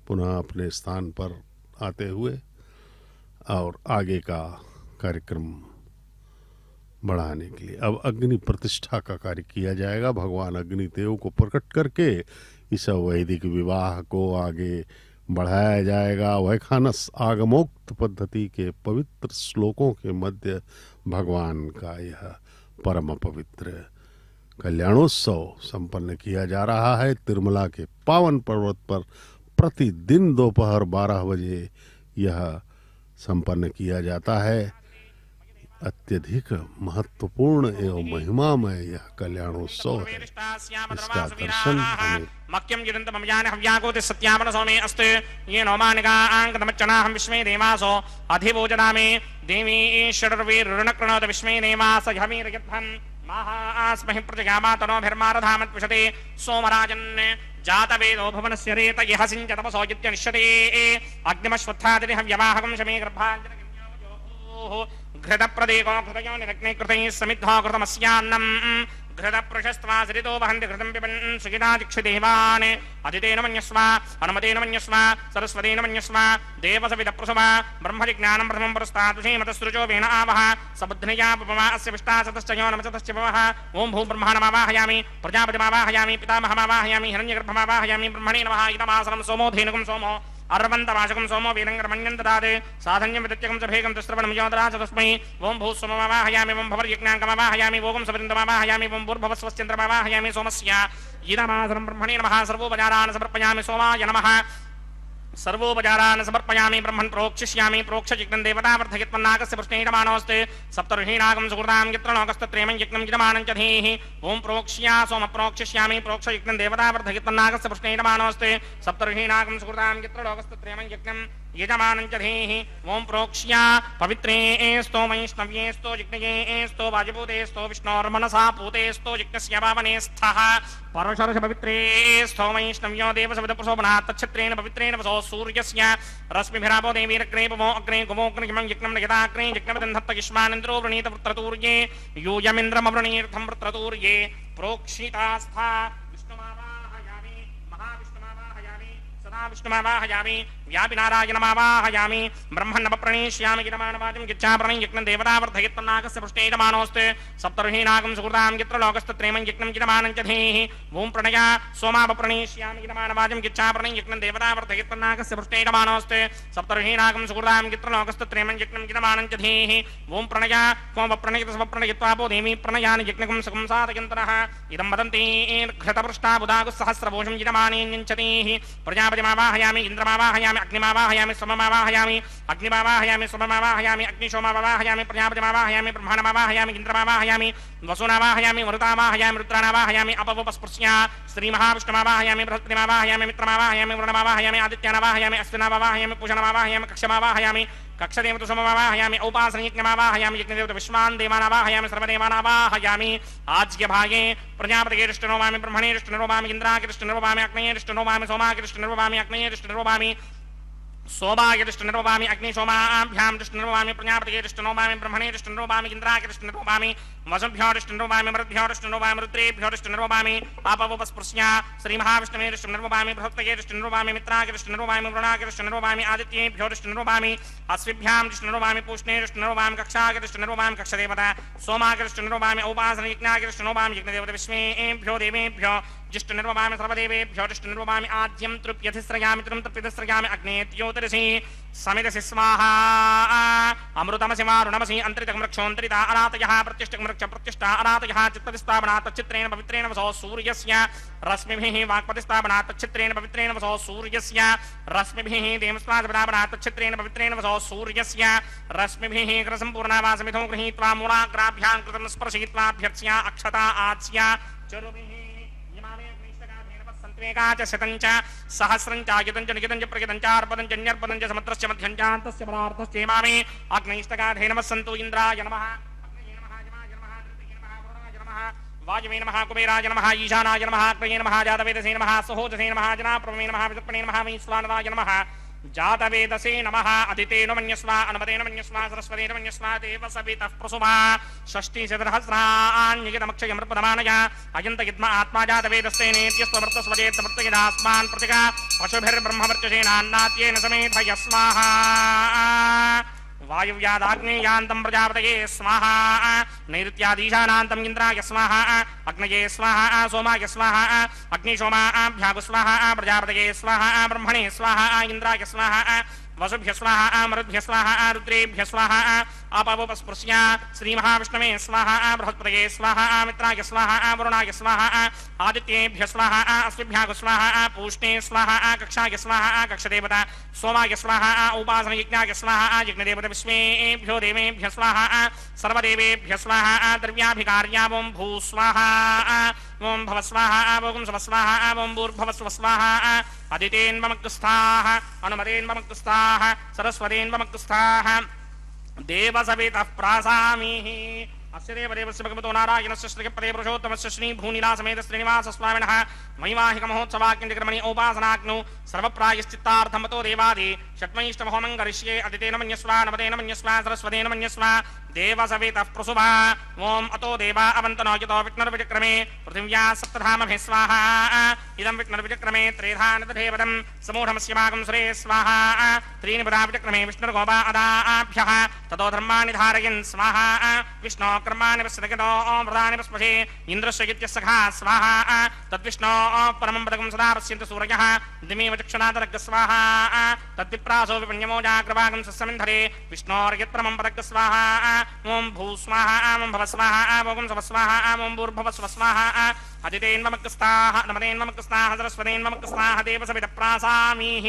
पुनः अपने स्थान पर आते हुए और आगे का कार्यक्रम बढ़ाने के लिए अब अग्नि प्रतिष्ठा का कार्य किया जाएगा। भगवान अग्निदेव को प्रकट करके इस वैदिक विवाह को आगे बढ़ाया जाएगा। वैखानस आगमोक्त पद्धति के पवित्र श्लोकों के मध्य भगवान का यह परम पवित्र कल्याणोत्सव संपन्न किया जा रहा है। तिरुमला के पावन पर्वत पर प्रतिदिन दोपहर 12 बजे यह संपन्न किया जाता है। अत्यधिक महत्वपूर्ण एवं महिमामय यह कल्याणोत्सव है। इसका दर्शन हमें मक्यम जिदन्तमयान हव्याकोति सत्यामन सौमे अस्तु ये नौमानिका आंगतमच्चना हम विश्वे देवासो अधिभोजनामे देवी षडर्वे ऋणकृणोत विश्वे देवास हमीरयत्थं महास्महि प्रजगामातनोभिर्मारधामत्विषते सोमराजन् जातवेदो भुवनस्य रेतयः सिञ्चतपसो यत्यनिष्यते अग्निमश्वत्थादिह व्यवाहकं शमे गर्भाञ्जनकन्योः घृतप्रदेको घृतयो निरग्ने कृतैः समिद्धो घृतमस्यान्नम् घृतपृशस्त्वा सरितो वहन्ति घृतं पिबन् सुखितादिक्षदेवान् अदितेन मन्यस्व हनुमतेन मन्यस्व सरस्वतेन मन्यस्व देवसविदप्रसव ब्रह्मजिज्ञानं प्रथमं पुरस्तादुषेमतसृजो वेन आवह सबुद्ध्नया पवमा अस्य विष्टासतश्च यो नमसतश्च भवः ओं भूब्रह्माणमावाहयामि प्रजापतिमावाहयामि पितामहमावाहयामि हिरण्यगर्भमावाहयामि ब्रह्मणे नमः इदमासनं सोमो धेनुकं सोमो अर्वन्तवाचकं सोमो वीरङ्गरमण्यं ददाति साधन्यं विदत्यकं च भेगं तिस्रवणं योदराज तस्मै ओं भूस्वममावाहयामि ओं भवर्यज्ञाङ्कमावाहयामि ओं सविन्दमावाहयामि ओं भूर्भुवस्वश्चन्द्रमावाहयामि सोमस्य इदमासनं ब्रह्मणे नमः सर्वोपचारान् समर्पयामि सोमाय नमः सर्वोपचारान् समर्पयामि ब्रह्मन् प्रोक्षिष्यामि प्रोक्षजिग्नं देवतावर्धयत्मन्नागस्य पृष्णेयमानोऽस्ति सप्तर्षीणागं सुकृतां यत्रलोकस्तत्रेमं यज्ञं यजमानं च धीः ओं प्रोक्ष्या सोम प्रोक्षिष्यामि प्रोक्षजिग्नं देवतावर्धयत्मन्नागस्य पृष्णेयमानोऽस्ति सप्तर्षीणागं सुकृतां यत्रलोकस्तत्रेमं यज्ञं यजमानं च धीः ओं प्रोक्ष्या पवित्रेस्तो वैष्णव्येस्तो जिग्नयेस्तो वाजिभूतेस्तो विष्णोर्मनसा पूतेस्तो जिग्नस्य पावने स्थः परशर्ष पवित्रेस्तो वैष्णव्यो देवसविदप्रसोपनात् तच्छत्रेण पवित्रेण वसो सूर्यस्य रश्मिभिरापो देवीरग्ने पवो अग्ने कुमोऽग्निमं यज्ञं यदाग्ने यज्ञमदन्धत्त युष्मानिन्द्रो वृणीत वृत्रतूर्ये यूयमिन्द्रमवृणीर्थं वृत्रतूर्ये प्रोक्षितास्था विष्णुमावाहयामि महाविष्णुमावाहयामि सदा विष्णुमावाहयामि व्यापिनारायणमावाहयामि ब्रह्मन्नवप्रणीष्यामि गिरमाणवाचं गिच्छाप्रणीं यज्ञं देवतावर्धयत्मन्नागस्य पृष्ठेयमानोऽस्ति सप्तर्षीणागं सुकृतां यत्र लोकस्तत्रेमं यज्ञं यजमानं च धीः ओं प्रणया सोमावप्रणीष्यामि गिरमाणवाचं गिच्छाप्रणीं यज्ञं देवतावर्धयत्मन्नागस्य पृष्ठेयमानोऽस्ति सप्तर्षीणागं सुकृतां यत्र लोकस्तत्रेमं यज्ञं यजमानं च धीः ओं प्रणया त्वमप्रणयितस्वप्रणयित्वापो देवी प्रणयानि यज्ञकं सुखं साधयन्तरः इदं वदन्ति घृतपृष्ठा बुधागुस्सहस्रभूषं यजमानेऽन्यञ्चतीः प्रजापतिमावाहयामि इन्द्रमावाहयामि अग्निमावाहयामि सोममावाहयामि अग्निमावाहयामि सोममावाहयामि अग्निशोममावाहयामि प्रजापतिमावाहयामि ब्रह्माणमावाहयामि इन्द्रमावाहयामि वसुनावाहयामि मरुतावाहयामि रुद्रानावाहयामि अपवपस्पृश्या श्रीमहाविष्णुमावाहयामि बृहस्पतिमावाहयामि मित्रमावाहयामि वरुणमावाहयामि आदित्यानावाहयामि अश्विनावाहयामि पूषणमावाहयामि कक्षमावाहयामि कक्षदेवतु सोममावाहयामि औपासनयज्ञमावाहयामि यज्ञदेवतु विश्वान् देवानावाहयामि सर्वदेवानावाहयामि आज्ञभागे प्रजापतिरिष्टनोमामि ब्रह्मणेरिष्टनोमामि इन्द्राकिरिष्टनोमामि अग्नेयरिष्टनोमामि सोमाकिरिष्टनोमामि अग्नेयरिष्टनोमामि सोमागिरिष्टनोमामि अग्निशोमाभ्यां रिष्टनोमामि प्रजापतिरिष्टनोमामि ब्रह्मणेरिष्टनोमामि इन्द्राकिरिष्टनोमामि वसुभ्योरिष्टनोमामि मरुद्भ्योरिष्टनोमामि रुद्रेभ्योरिष्टनोमामि आपवपस्पृश्या श्रीमहाविष्णुवेरिष्टनोमामि बृहस्पतिरिष्टनोमामि मित्राकिरिष्टनोमामि वरुणाकिरिष्टनोमामि आदित्येभ्योरिष्टनोमामि अस्विभ्यां रिष्टनोमामि पूष्णेरिष्टनोमामि कक्षाकिरिष्टनोमामि कक्षदेवता सोमाकिरिष्टनोमामि औपासनयज्ञाकिरिष्टनोमामि यज्ञदेवता विश्वेभ्यो देवेभ्यो जिष्टनिर्वमामि सर्वदेवेभ्यो जिष्टनिर्वमामि आद्यं तृप्यधिस्रयामि त्रिं तृप्यधिस्रयामि अग्नेत्योतरसि समिदसि स्वाहा अमृतमसिमारुणमसि अन्तरितमृक्षोऽन्तरिता अनातयः प्रतिष्ठमृक्ष प्रतिष्ठा अनातयः चित्तप्रतिष्ठापना तच्चित्रेण पवित्रेण वसो सूर्यस्य रश्मिभिः वाक्प्रतिष्ठापना तच्चित्रेण पवित्रेण वसो सूर्यस्य रश्मिभिः देवस्वादपना तच्चित्रेण पवित्रेण वसो सूर्यस्य रश्मिभिः कृतसम्पूर्णावासमिथो गृहीत्वा मूलाग्राभ्यां कृतं स्पर्शयित्वाभ्यर्च्य अक्षता आच्य चरुभिः च शतं च सहस्रं च आयुतं च निगितं च प्रगितं च अर्पदं च न्यर्पदं च समुद्रस्य मध्यं च अन्तस्य परार्थश्चेमामि अग्नैष्टकाधे नमः सन्तु इन्द्राय नमः अग्नये नमः यमाय नमः धृतये नमः वरुणाय नमः वायुवे नमः कुबेराय नमः ईशानाय नमः अग्नये नमः जातवेदसे नमः सहोजसे नमः जनाप्रभवे नमः विदर्पणे नमः वैश्वानराय नमः जातवेदसे नमः अदितेन मन्यस्वा अनुमतेन मन्यस्वा सरस्वतेन मन्यस्वा देवसवितः प्रसुभा षष्टिशतसहस्राण्यगितमक्षयमृपदमानया अयन्तयद्म आत्मा जातवेदस्ते नेत्यस्त्वमृतस्वजेत्तमृतयदास्मान् प्रतिगा पशुभिर्ब्रह्मवर्चसेनान्नात्येन समेधयस्वाहा वायुव्यादाग्नेयान्तं प्रजापतये स्वाहा नैऋत्यादीशानान्तं इन्द्राय स्वाहा अग्नये स्वाहा सोमाय स्वाहा अग्निशोमाभ्यागु स्वाहा प्रजापतये स्वाहा ब्रह्मणे स्वाहा इन्द्राय स्वाहा वसुभ्य स्वाहा मरुद्भ्य स्वाहा रुद्रेभ्य स्वाहा अपवपस्पृश्य श्रीमहाविष्णवे स्वाहा बृहस्पतये स्वाहा मित्राय स्वाहा वरुणाय स्वाहा आदित्येभ्य स्वाहा अश्विभ्यागु स्वाहा पूष्णे स्वाहा कक्षाय स्वाहा कक्षदेवता सोमाय स्वाहा उपासनयज्ञाय स्वाहा यज्ञदेवता विश्वेभ्यो देवेभ्य स्वाहा सर्वदेवेभ्य स्वाहा द्रव्याभिकार्या ओं भू स्वाहा ओं भव स्वाहा ओं सव स्वाहा ओं भूर्भुव स्व स्वाहा अदितेन्वमक्तुस्थाः अनुमतेन्वमक्तुस्थाः सरस्वतेन्वमक्तुस्थाः देवसवितः प्रासामीः अस्य देवदेवस्य भगवतो नारायणस्य श्रीपदे पुरुषोत्तमस्य श्रीभूनिलासमेत श्रीनिवासस्वामिनः वैवाहिकमहोत्सवाख्यक्रमणि उपासनाग्नौ सर्वप्रायश्चित्तार्थमतो देवादि षट्मैष्टमहोमं करिष्ये अदितेन मन्यस्वा नवतेन मन्यस्वा सरस्वतेन मन्यस्वा देवसवितः प्रसुभा ओम अतो देवा अवन्तनो यतो विष्णुर्विचक्रमे पृथिव्या सप्तधामभिः स्वाहा इदं विष्णुर्विचक्रमे त्रेधानतधेवतं समूढमस्य भागं सुरे स्वाहा त्रीणि पदा विचक्रमे विष्णुर्गोपा अदाभ्यः ततो धर्माणि धारयन् स्वाहा विष्णो कर्माणि पश्यतो व्रतानि पस्पशे इन्द्रस्य इत्यस्सखा स्वाहा तद्विष्णो परमं पदकं सदा पश्यन्ति सूरयः दिमेव चक्षुनादरग् स्वाहा तद्विप्रासो विपण्यमो जाग्रभागं सस्यमिन्धरे विष्णोर्यत्परमं पदग् स्वाहा ओं भू स्वाहा ओं भव स्वाहा ओं सव स्वाहा ओं भूर्भुव स्व स्वाहा अदितेन्वमक्तुस्थाः नमतेन्वमक्तुस्थाः सरस्वतेन्वमक्तुस्थाः देवसवितः प्रासामीः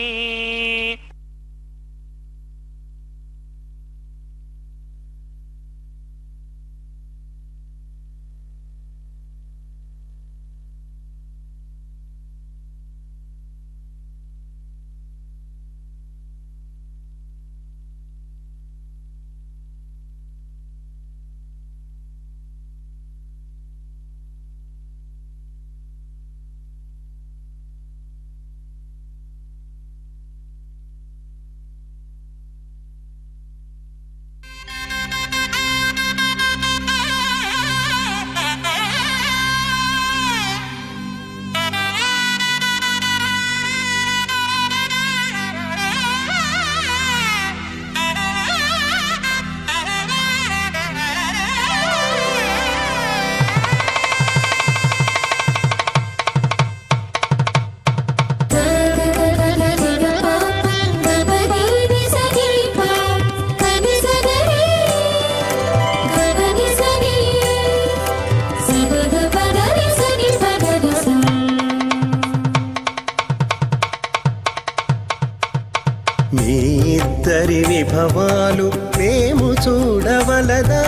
మీ ఇద్దరి విభవాలు మేము చూడవలదా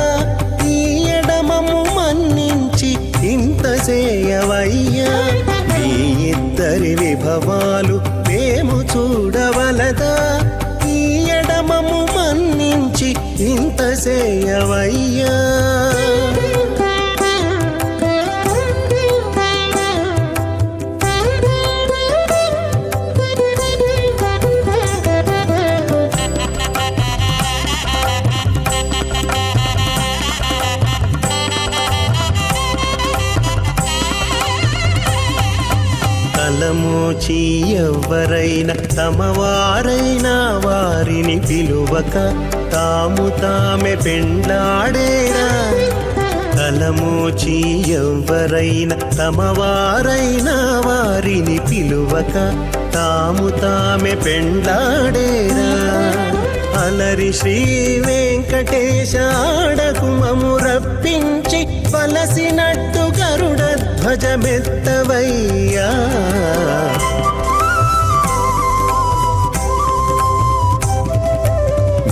ఈ ఎడమము మన్నించి ఇంత చేయవయ్యా మీ ఇద్దరి విభవాలు మేము చూడవలదా ఈ ఎడమము మన్నించి ఇంత చేయవయ్యా తలమోచి ఎవ్వరైనా తమవారైనా వారిని పిలువక తాము తామే పెండ్లాడేరా తలమోచి ఎవ్వరైనా తమవారైనా వారిని పిలువక తాము తామే పెండ్లాడేరా అలరి శ్రీ వెంకటేశాడకు మము రప్పించి వలసినట్టు గరుడ ధ్వజమెత్తవయ్యా.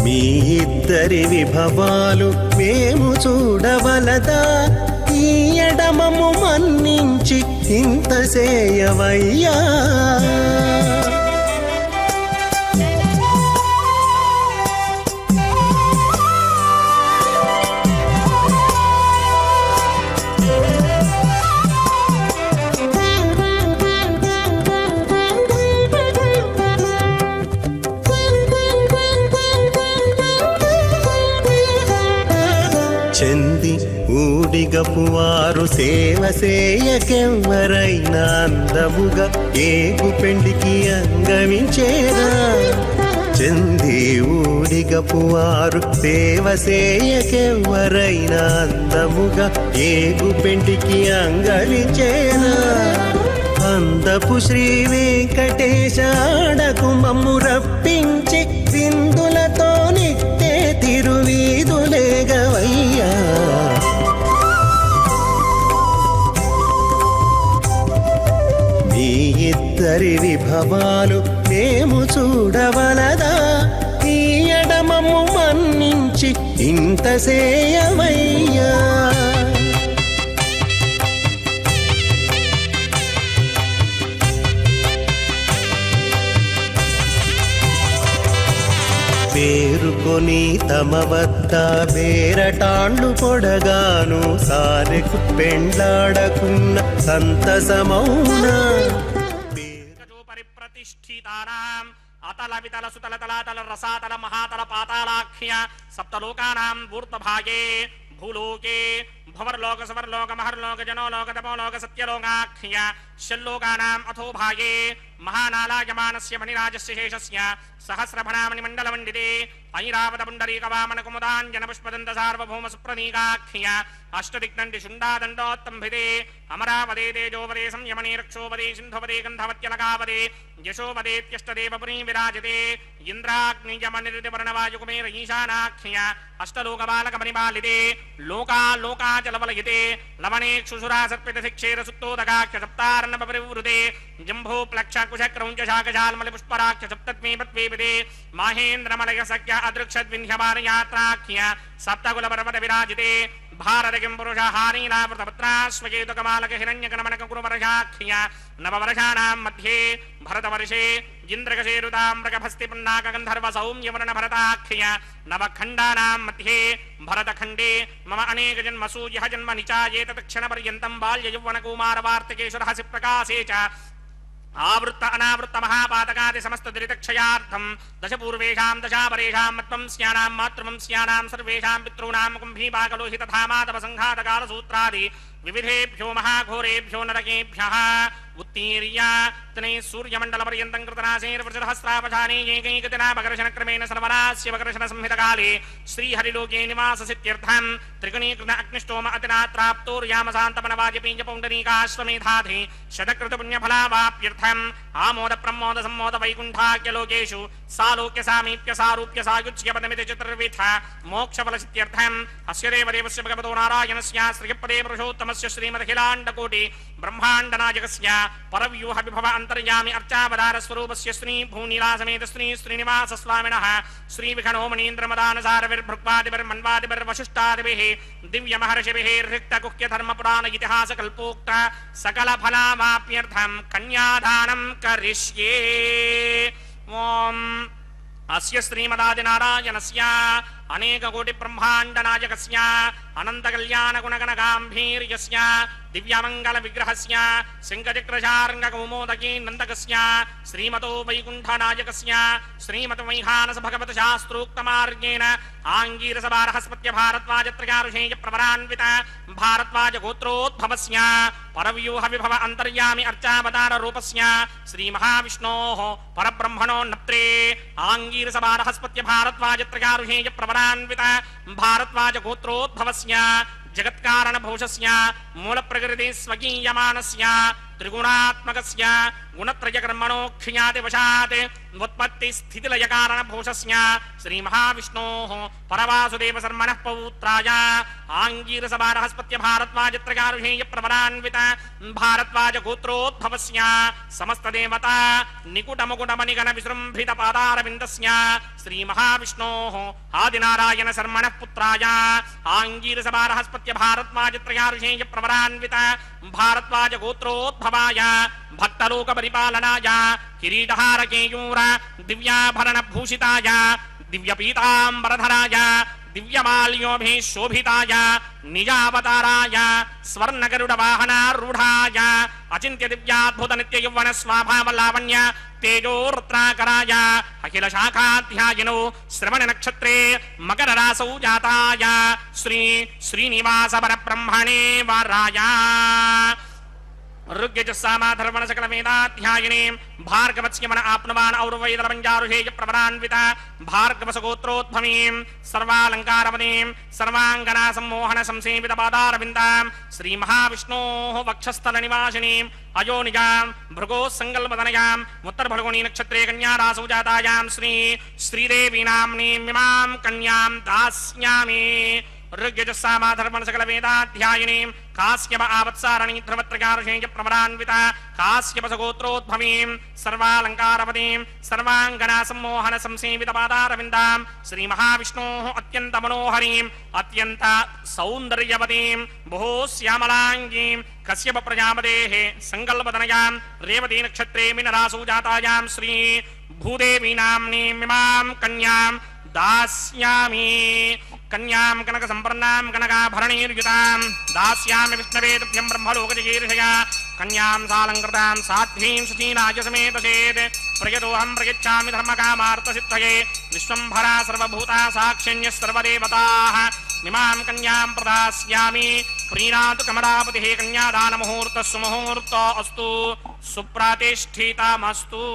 మీ ఇద్దరి విభవాలు మేము చూడవలదా, ఈ ఎడమము మన్నించి ఇంత సేయవయ్యా. చెంది ఊడిగపు వారు సేవ సేయకెవ్వరైనా అందముగా ఏగు పెండికి అంగమించేదా. చెంది ఊడిగపు వారు సేవ సేయకెవ్వరైనా అందముగా ఏగు పెండికి అంగమించేదా. అందపు శ్రీ వెంకటేశాడకు మమ్ము రప్పించి విందులతో నిట్టే తిరువీధులేగవయ్యా. మీ ఇద్దరి విభవాలు మేము చూడవలదా, ఈ ఎడమము మన్నించి ఇంత సేయవయ్యా. పేరుకొని తమ వద్ద బేరటాండ్లు పొడగాను సారెకు పెండ్లాడకున్న సంతసమౌనా. పరిప్రతిష్ఠితానాం అతల వితల సుతల తలాతల రసాతల మహాతల పాతాళాఖ్య సప్తలోకానాం ఊర్ధ్వభాగే భూలోకే భవర్లోక సమర్లోక మహర్లోక జనోలోక తపోలోక సత్యలోకాఖ్య షల్లోకానాం అథో భాగే మహానాలాయమానస్య మణిరాజస్య శేషస్య సహస్రభణామణి మండలమండితే ఐరావత పుండరీక వామన కుముదాంజన పుష్పదంత సార్వభౌమ సుప్రనీకాఖ్య అష్టదిగ్నండి శుండాదండోత్తంభితే అమరావదే తేజోవదే సంయమనే రక్షోవదే సింధువదే గంధవత్యలకావదే యశోవదేత్యష్టదేవపురీ విరాజతే ఇంద్రాగ్నియమనిర్దివర్ణవాయుకుమేర ఈశానాఖ్య అష్టలోకబాలకమణిబాలితే లోకాలోకాచలవలయితే లవణేక్షుసురా సర్పిత శిక్షేర సుత్తోదకాఖ్య సప్తారణవ పరివృతే జంభూ ప్లక్ష కుశక్రౌంచ శాకశాల్మలి పుష్పరాఖ్య సప్తత్మీపత్వీపితే మాహేంద్రమలయ సఖ్య అదృక్షద్వింధ్యమానయాత్రాఖ్య సప్తకుల పర్వత విరాజితే భారతకిం పురుష హారీలావృతపత్రాశ్వకేతుకమాలక హిరణ్యకణమనక కురువర్షాఖ్య నవవర్షాణాం మధ్యే భరతవర్షే ఇంద్రకశేరుతామ్రకభస్తి పున్నాక గంధర్వ సౌమ్యవర్ణ భరతాఖ్య నవఖండానాం మధ్యే భరతఖండే మమ అనేక జన్మసు యః జన్మ నిచాయేతత్ క్షణ పర్యంతం బాల్య యౌవన కౌమార వార్తికేషు రహసి ప్రకాశే చ ఆవృత్త అనావృత్త మహాపాతకాది సమస్త దురితక్షయార్థం దశపూర్వేషాం దశాపరేషాం మత్వంస్యానాం మాతృవంస్యానాం సర్వేషాం పితॄణాం కుంభీపాకలోహిత ధామాతవ సంఘాతకాల సూత్రాది వివిధేభ్యో మహాఘోరేభ్యో నరకేభ్యః ఉత్తీర్య తనే సూర్యమండల పర్యంతం కృతనాశేర్వృషహస్రావధానే ఏకైకదినాపకర్షణ క్రమేణ సర్వనాస్య వకర్షణ సంహితకాలే శ్రీహరిలోకే నివాససిత్యర్థం త్రిగుణీకృత అగ్నిష్టోమ అతినాత్రాప్తోర్యామశాంతమనవాజపీంజ పౌండరీకాశ్వమేధాధి శతకృత పుణ్యఫలావాప్యర్థం ఆమోద ప్రమోద సంమోద వైకుంఠాఖ్యలోకేషు సాలోక్య సామీప్య సారూప్య సాయుజ్య పదమితి చతుర్విధ మోక్షఫలసిత్యర్థం అస్య దేవదేవస్య భగవతో నారాయణస్య శ్రీపదే పురుషోత్తమస్య శ్రీమదఖిలాండకోటి బ్రహ్మాండనాయకస్య పరవ్యూహ విభవ అంతర్యామి అర్చావతార స్వరూపస్య శ్రీ భూనీలాసమేత శ్రీ శ్రీనివాస స్వామినః శ్రీ విఘనో మణీంద్రమదానసారవిర్భృక్వాదిభిర్మన్వాదిభిర్వశిష్టాదిభిః దివ్య మహర్షిభిః రిక్త గుహ్య ధర్మ పురాణ ఇతిహాస కల్పోక్త సకల ఫలావాప్యర్థం కన్యాదానం కరిష్యే. ఓం అస్య శ్రీమదాది నారాయణస్య అనేక కోటి బ్రహ్మాండ నాయకస్య అనంత కళ్యాణ గుణగణ గాంభీర్యస్య దివ్యమంగళ విగ్రహస్య శంఖచక్రశార్ంగ కౌమోదకీ నందకస్య శ్రీమతో వైకుంఠ నాయకస్య శ్రీమత వైహానస భగవత శాస్త్రోక్త మార్గేణ ఆంగీరస బారహస్పత్య భారద్వాజత్రయారుషేయ ప్రవరాన్విత భారద్వాజ గోత్రోద్భవస్య పరవ్యూహ విభవ అంతర్యామి అర్చావతార రూపస్య శ్రీ మహావిష్ణోః పరబ్రహ్మణో నత్రే ఆంగీరస బారహస్పత్య భారద్వాజత్రయారుషేయ ప్రవరాన్విత భారద్వాజ గోత్రోద్భవస్య జగత్కారణ భూషస్య మూల ప్రకృతి స్వకీయమానస్య त्रिगुणात्मकस्य गुणत्रयकर्मणोक्षियादिवशात् उत्पत्तिस्थितिलयकारणभूषस्य श्रीमहाविष्णोः परवासुदेवशर्मणः पौत्राय आङ्गीरसभारहस्पत्य भारद्वाजत्रयारुषेयप्रवरान्वित भारद्वाजगोत्रोद्भवस्य समस्तदेवता निकुटमुकुटमणिगणविसृम्भितपादारविन्दस्य श्रीमहाविष्णोः आदिनारायणशर्मणः पुत्राय आङ्गीरसभारहस्पत्य भारद्वाजत्रयारुषेयप्रवरान्वित भारद्वाजगोत्रोद्भवाय भक्तलोकपरिपालनाय किरीटहारकेयूर दिव्याभरणभूषिताय दिव्यपीताम्बरधराय दिव्यमाल्योभिः शोभिताय निजावताराय स्वर्णगरुडवाहनारूढाय अचिन्त्य दिव्याद्भुत नित्ययौवन स्वाभावलावण्य तेजोरुद्राकराय अखिल शाखाध्यायिनो श्रवण नक्षत्रे मकर रासौ जाताय श्री श्रीनिवास परब्रह्मणे वराय ऋग्यजुस्सामाधर्वण सकल वेदाध्यायिनी भार्गवत्स्यमन आप्नुवान् और्वैदलपञ्चारुषेय प्रवरान्वित भार्गवसगोत्रोद्भवीं सर्वालङ्कारवतीं सर्वाङ्गना सम्मोहन संसेवित पादारविन्दां श्रीमहाविष्णोः वक्षस्थलनिवासिनीम् अयोनिजां भृगोः सङ्कल्पतनयाम् उत्तरभृगुणी नक्षत्रे कन्यारासौ जातायां श्री श्रीदेवी नाम्नीमिमां कन्यां दास्यामि ऋग्यजुस्सामाधर्वण सकल वेदाध्यायिनीं काश्यप आवत्सारणी ध्रुवत्रयारुषेय प्रवरान्विता काश्यपसगोत्रोद्भवीं सर्वालङ्कारवतीं सर्वाङ्गना सम्मोहन संसेवित पादारविन्दां श्रीमहाविष्णोः अत्यन्त मनोहरीं अत्यन्त सौन्दर्यवतीं बहु श्यामलाङ्गीं कश्यप प्रजापतेः सङ्कल्पतनयां रेवती नक्षत्रे मीनरासौ जातायां श्री भूदेवी नाम्नीमिमां कन्यां दास्यामि कन्यां कनक संपन्नां कनकाभरणैर्युतां दास्यामि विष्णवे तुभ्यं ब्रह्मलोकजगीर्षया कन्यां सालङ्कृतां साध्वीं सुशीलाय समेतसेत् प्रयतोऽहं प्रयच्छामि धर्मकामार्थसिद्धये विश्वम्भरा सर्वभूता साक्षिण्यः सर्वदेवताः इमां कन्यां प्रदास्यामि प्रीणातु कमलापतिः कन्यादानमुहूर्तः सुमुहूर्तो अस्तु सुप्रतिष्ठितमस्तु।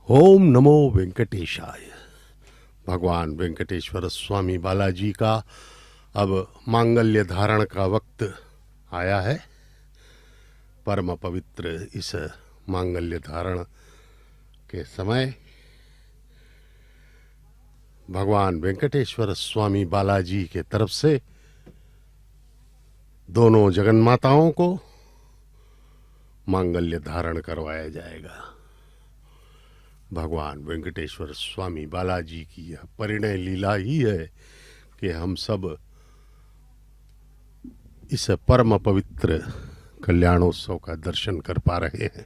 ओम नमो वेंकटेशाय। भगवान वेंकटेश्वर स्वामी बालाजी का अब मांगल्य धारण का वक्त आया है। परम पवित्र इस मांगल्य धारण के समय भगवान वेंकटेश्वर स्वामी बालाजी के तरफ से दोनों जगन्माताओं को मांगल्य धारण करवाया जाएगा। भगवान वेंकटेश्वर स्वामी बालाजी की यह परिणय लीला ही है कि हम सब इस परम पवित्र कल्याणोत्सव का दर्शन कर पा रहे हैं।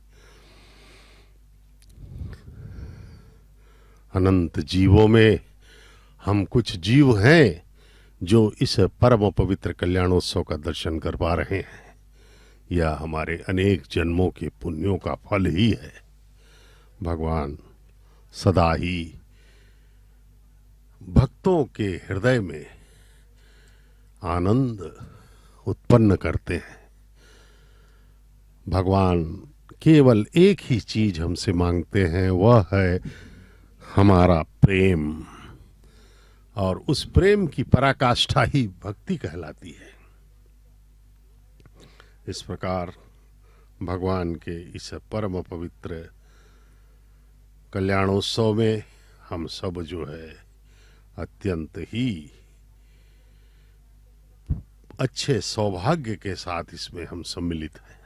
अनंत जीवों में हम कुछ जीव हैं जो इस परम पवित्र कल्याणोत्सव का दर्शन कर पा रहे हैं। यह हमारे अनेक जन्मों के पुण्यों का फल ही है। भगवान सदा ही भक्तों के हृदय में आनंद उत्पन्न करते हैं। भगवान केवल एक ही चीज हमसे मांगते हैं, वह है हमारा प्रेम, और उस प्रेम की पराकाष्ठा ही भक्ति कहलाती है। इस प्रकार भगवान के इस परम पवित्र कल्याणोत्सव में हम सब जो है अत्यंत ही अच्छे सौभाग्य के साथ इसमें हम सम्मिलित हैं,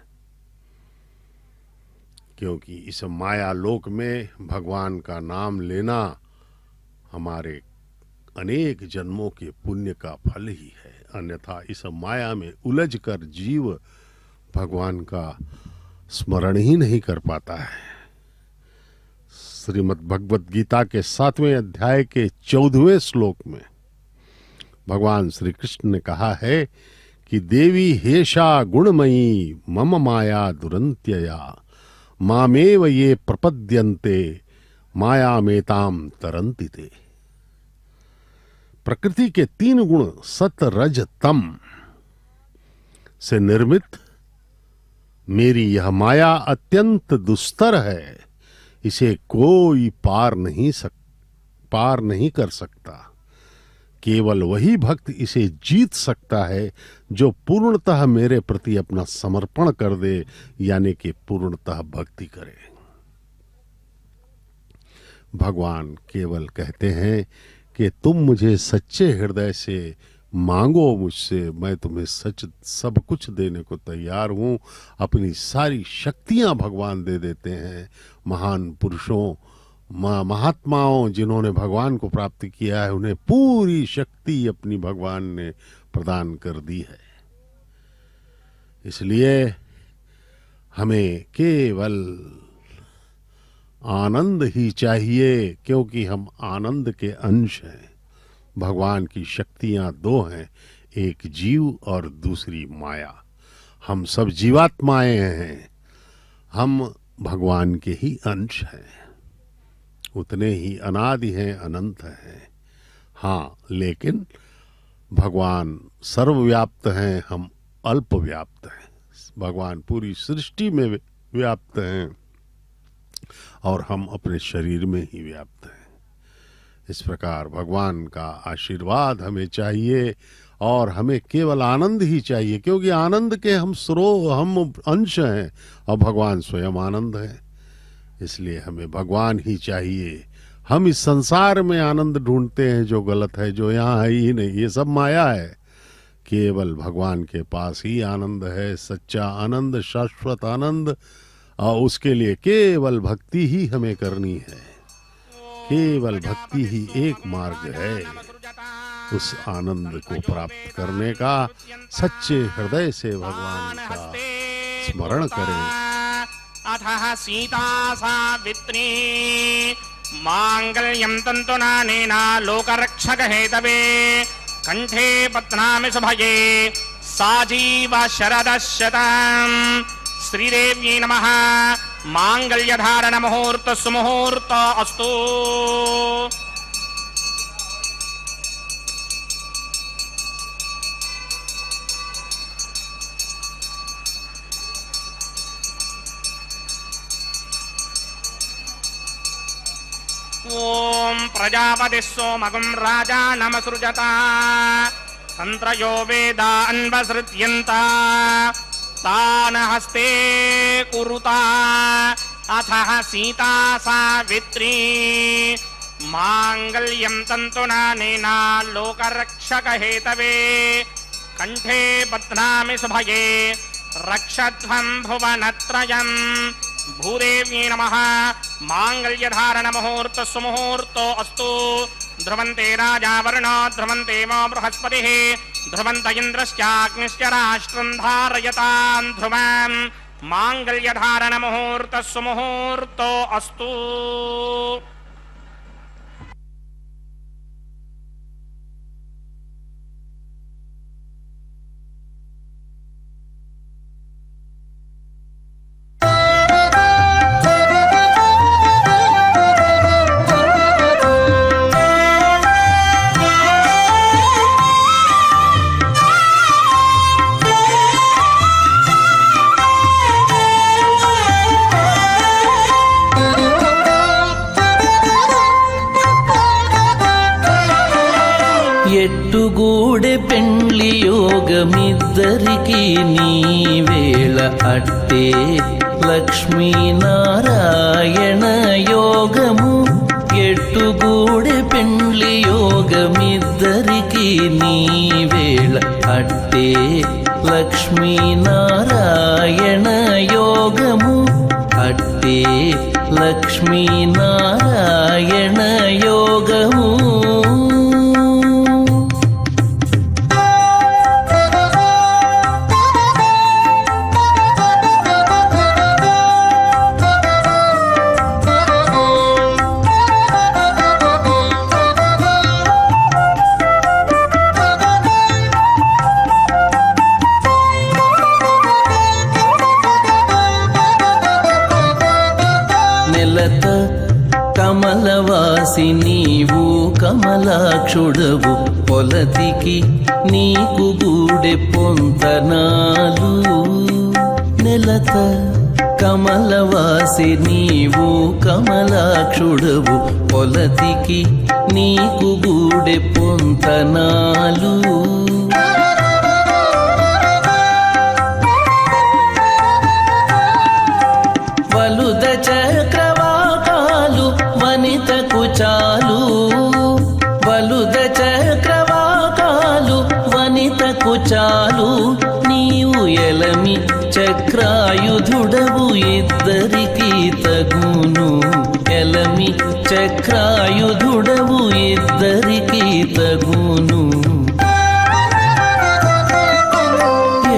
क्योंकि इस माया लोक में भगवान का नाम लेना हमारे अनेक जन्मों के पुण्य का फल ही है। अन्यथा इस माया में उलझकर जीव भगवान का स्मरण ही नहीं कर पाता है। श्रीमद् भगवत गीता के 7वें अध्याय के 14वें श्लोक में भगवान श्री कृष्ण ने कहा है कि देवी हेषा गुणमयी मम माया दुरंत्यया मामेव ये प्रपद्यन्ते मायामेताम तरन्ति ते। प्रकृति के 3 गुण सत रज तम से निर्मित मेरी यह माया अत्यंत दुस्तर है। इसे कोई पार नहीं कर सकता। केवल वही भक्त इसे जीत सकता है जो पूर्णतः मेरे प्रति अपना समर्पण कर दे, यानी कि पूर्णतः भक्ति करे। भगवान केवल कहते हैं कि तुम मुझे सच्चे हृदय से मांगो मुझसे, मैं तुम्हें सच सब कुछ देने को तैयार हूं। अपनी सारी शक्तियां भगवान दे देते हैं। महान पुरुषों, महात्माओं जिन्होंने भगवान को प्राप्त किया है, उन्हें पूरी शक्ति अपनी भगवान ने प्रदान कर दी है। इसलिए हमें केवल आनंद ही चाहिए, क्योंकि हम आनंद के अंश हैं। भगवान की शक्तियां 2 हैं, एक जीव और दूसरी माया। हम सब जीवात्माएं हैं, हम भगवान के ही अंश हैं, उतने ही अनादि हैं, अनंत हैं। हाँ, लेकिन भगवान सर्वव्याप्त हैं, हम अल्प व्याप्त हैं। भगवान पूरी सृष्टि में व्याप्त हैं और हम अपने शरीर में ही व्याप्त हैं। इस प्रकार भगवान का आशीर्वाद हमें चाहिए और हमें केवल आनंद ही चाहिए, क्योंकि आनंद के हम अंश हैं और भगवान स्वयं आनंद है। इसलिए हमें भगवान ही चाहिए। हम इस संसार में आनंद ढूंढते हैं जो गलत है, जो यहाँ है ही नहीं, ये सब माया है। केवल भगवान के पास ही आनंद है, सच्चा आनंद, शाश्वत आनंद, और उसके लिए केवल भक्ति ही हमें करनी है। केवल भक्ति ही एक मार्ग है उस आनंद को प्राप्त करने का। सच्चे हृदय से भगवान का स्मरण करें। अथः सीता सावित्री मांगल्यं तन्तुनानेन लोकरक्षक हेतवे कंठे बध्नामि शुभये साजीव शरदशतम्। श्रीदेव्यै नमः। मांगल्यधारण मुहूर्त सुमुहूर्त अस्तु। ओम प्रजापति सोमगुं राजानमसृजता तंत्रयो वेदा अन्वसृत्यन्ता तान हस्ते कुरुता। अथः सीता सावित्री मांगल्यं तन्तुनानेन लोकरक्षक हेतवे कंठे बध्नामि शुभये रक्षध्वं भुवनत्रयम् भूदेव्यै नमः माङ्गल्यधारण मुहूर्त सुमुहूर्तो अस्तु ध्रुवन्ते राजा वरुणो ध्रुवन्ते वो बृहस्पतिः ध्रुवन्त इन्द्रश्चाग्निश्च राष्ट्रं धारयतां ध्रुवम् माङ्गल्यधारण मुहूर्त सुमुहूर्तो अस्तु। ఎట్టుగూడె పెండ్లి యోగమిద్దరికి నీ వేళ అట్టే లక్ష్మీనారాయణ యోగము ఎట్టుగూడె పెండ్లి యోగమిద్దరికి నీ వేళ అట్టే లక్ష్మీనారాయణ యోగము అట్టే లక్ష్మీనారాయణ యోగము కమలవాసి నీవు కమలాక్షుడవు పొలతికి నీకు గూడె పొంతనాలు నెలత కమలవాసి నీవు కమలాక్షుడవు పొలతికి నీకు గూడె పొంతనాలు వలుద చక్రవాకాలు వనితకు చాలు వలుద చక్రవాకాలు వనితకు చాలు నీవు ఎలమి చక్రాయుధుడవు ఇద్దరికి తగును ఎలమి చక్రాయుధుడవు ఇద్దరికి తగును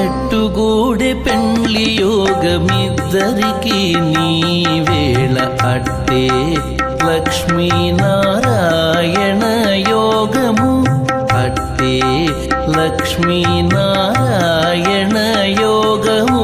ఎట్టుగూడె పెండ్లి యోగమిద్దరికి నీ వేళ అట్టే లక్ష్మీనారాయణ యోగము అట్టే లక్ష్మీనారాయణ యోగము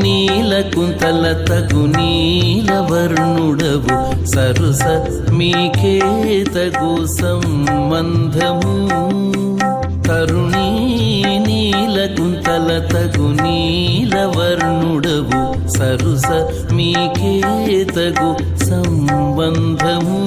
నీలకుంతల తగు నీలవర్ణుడవు సరుస మీకే తగు సంబంధము తరుణీ నీలకుంతల తగు నీలవర్ణుడవు సరుస మీకే తగు సంబంధము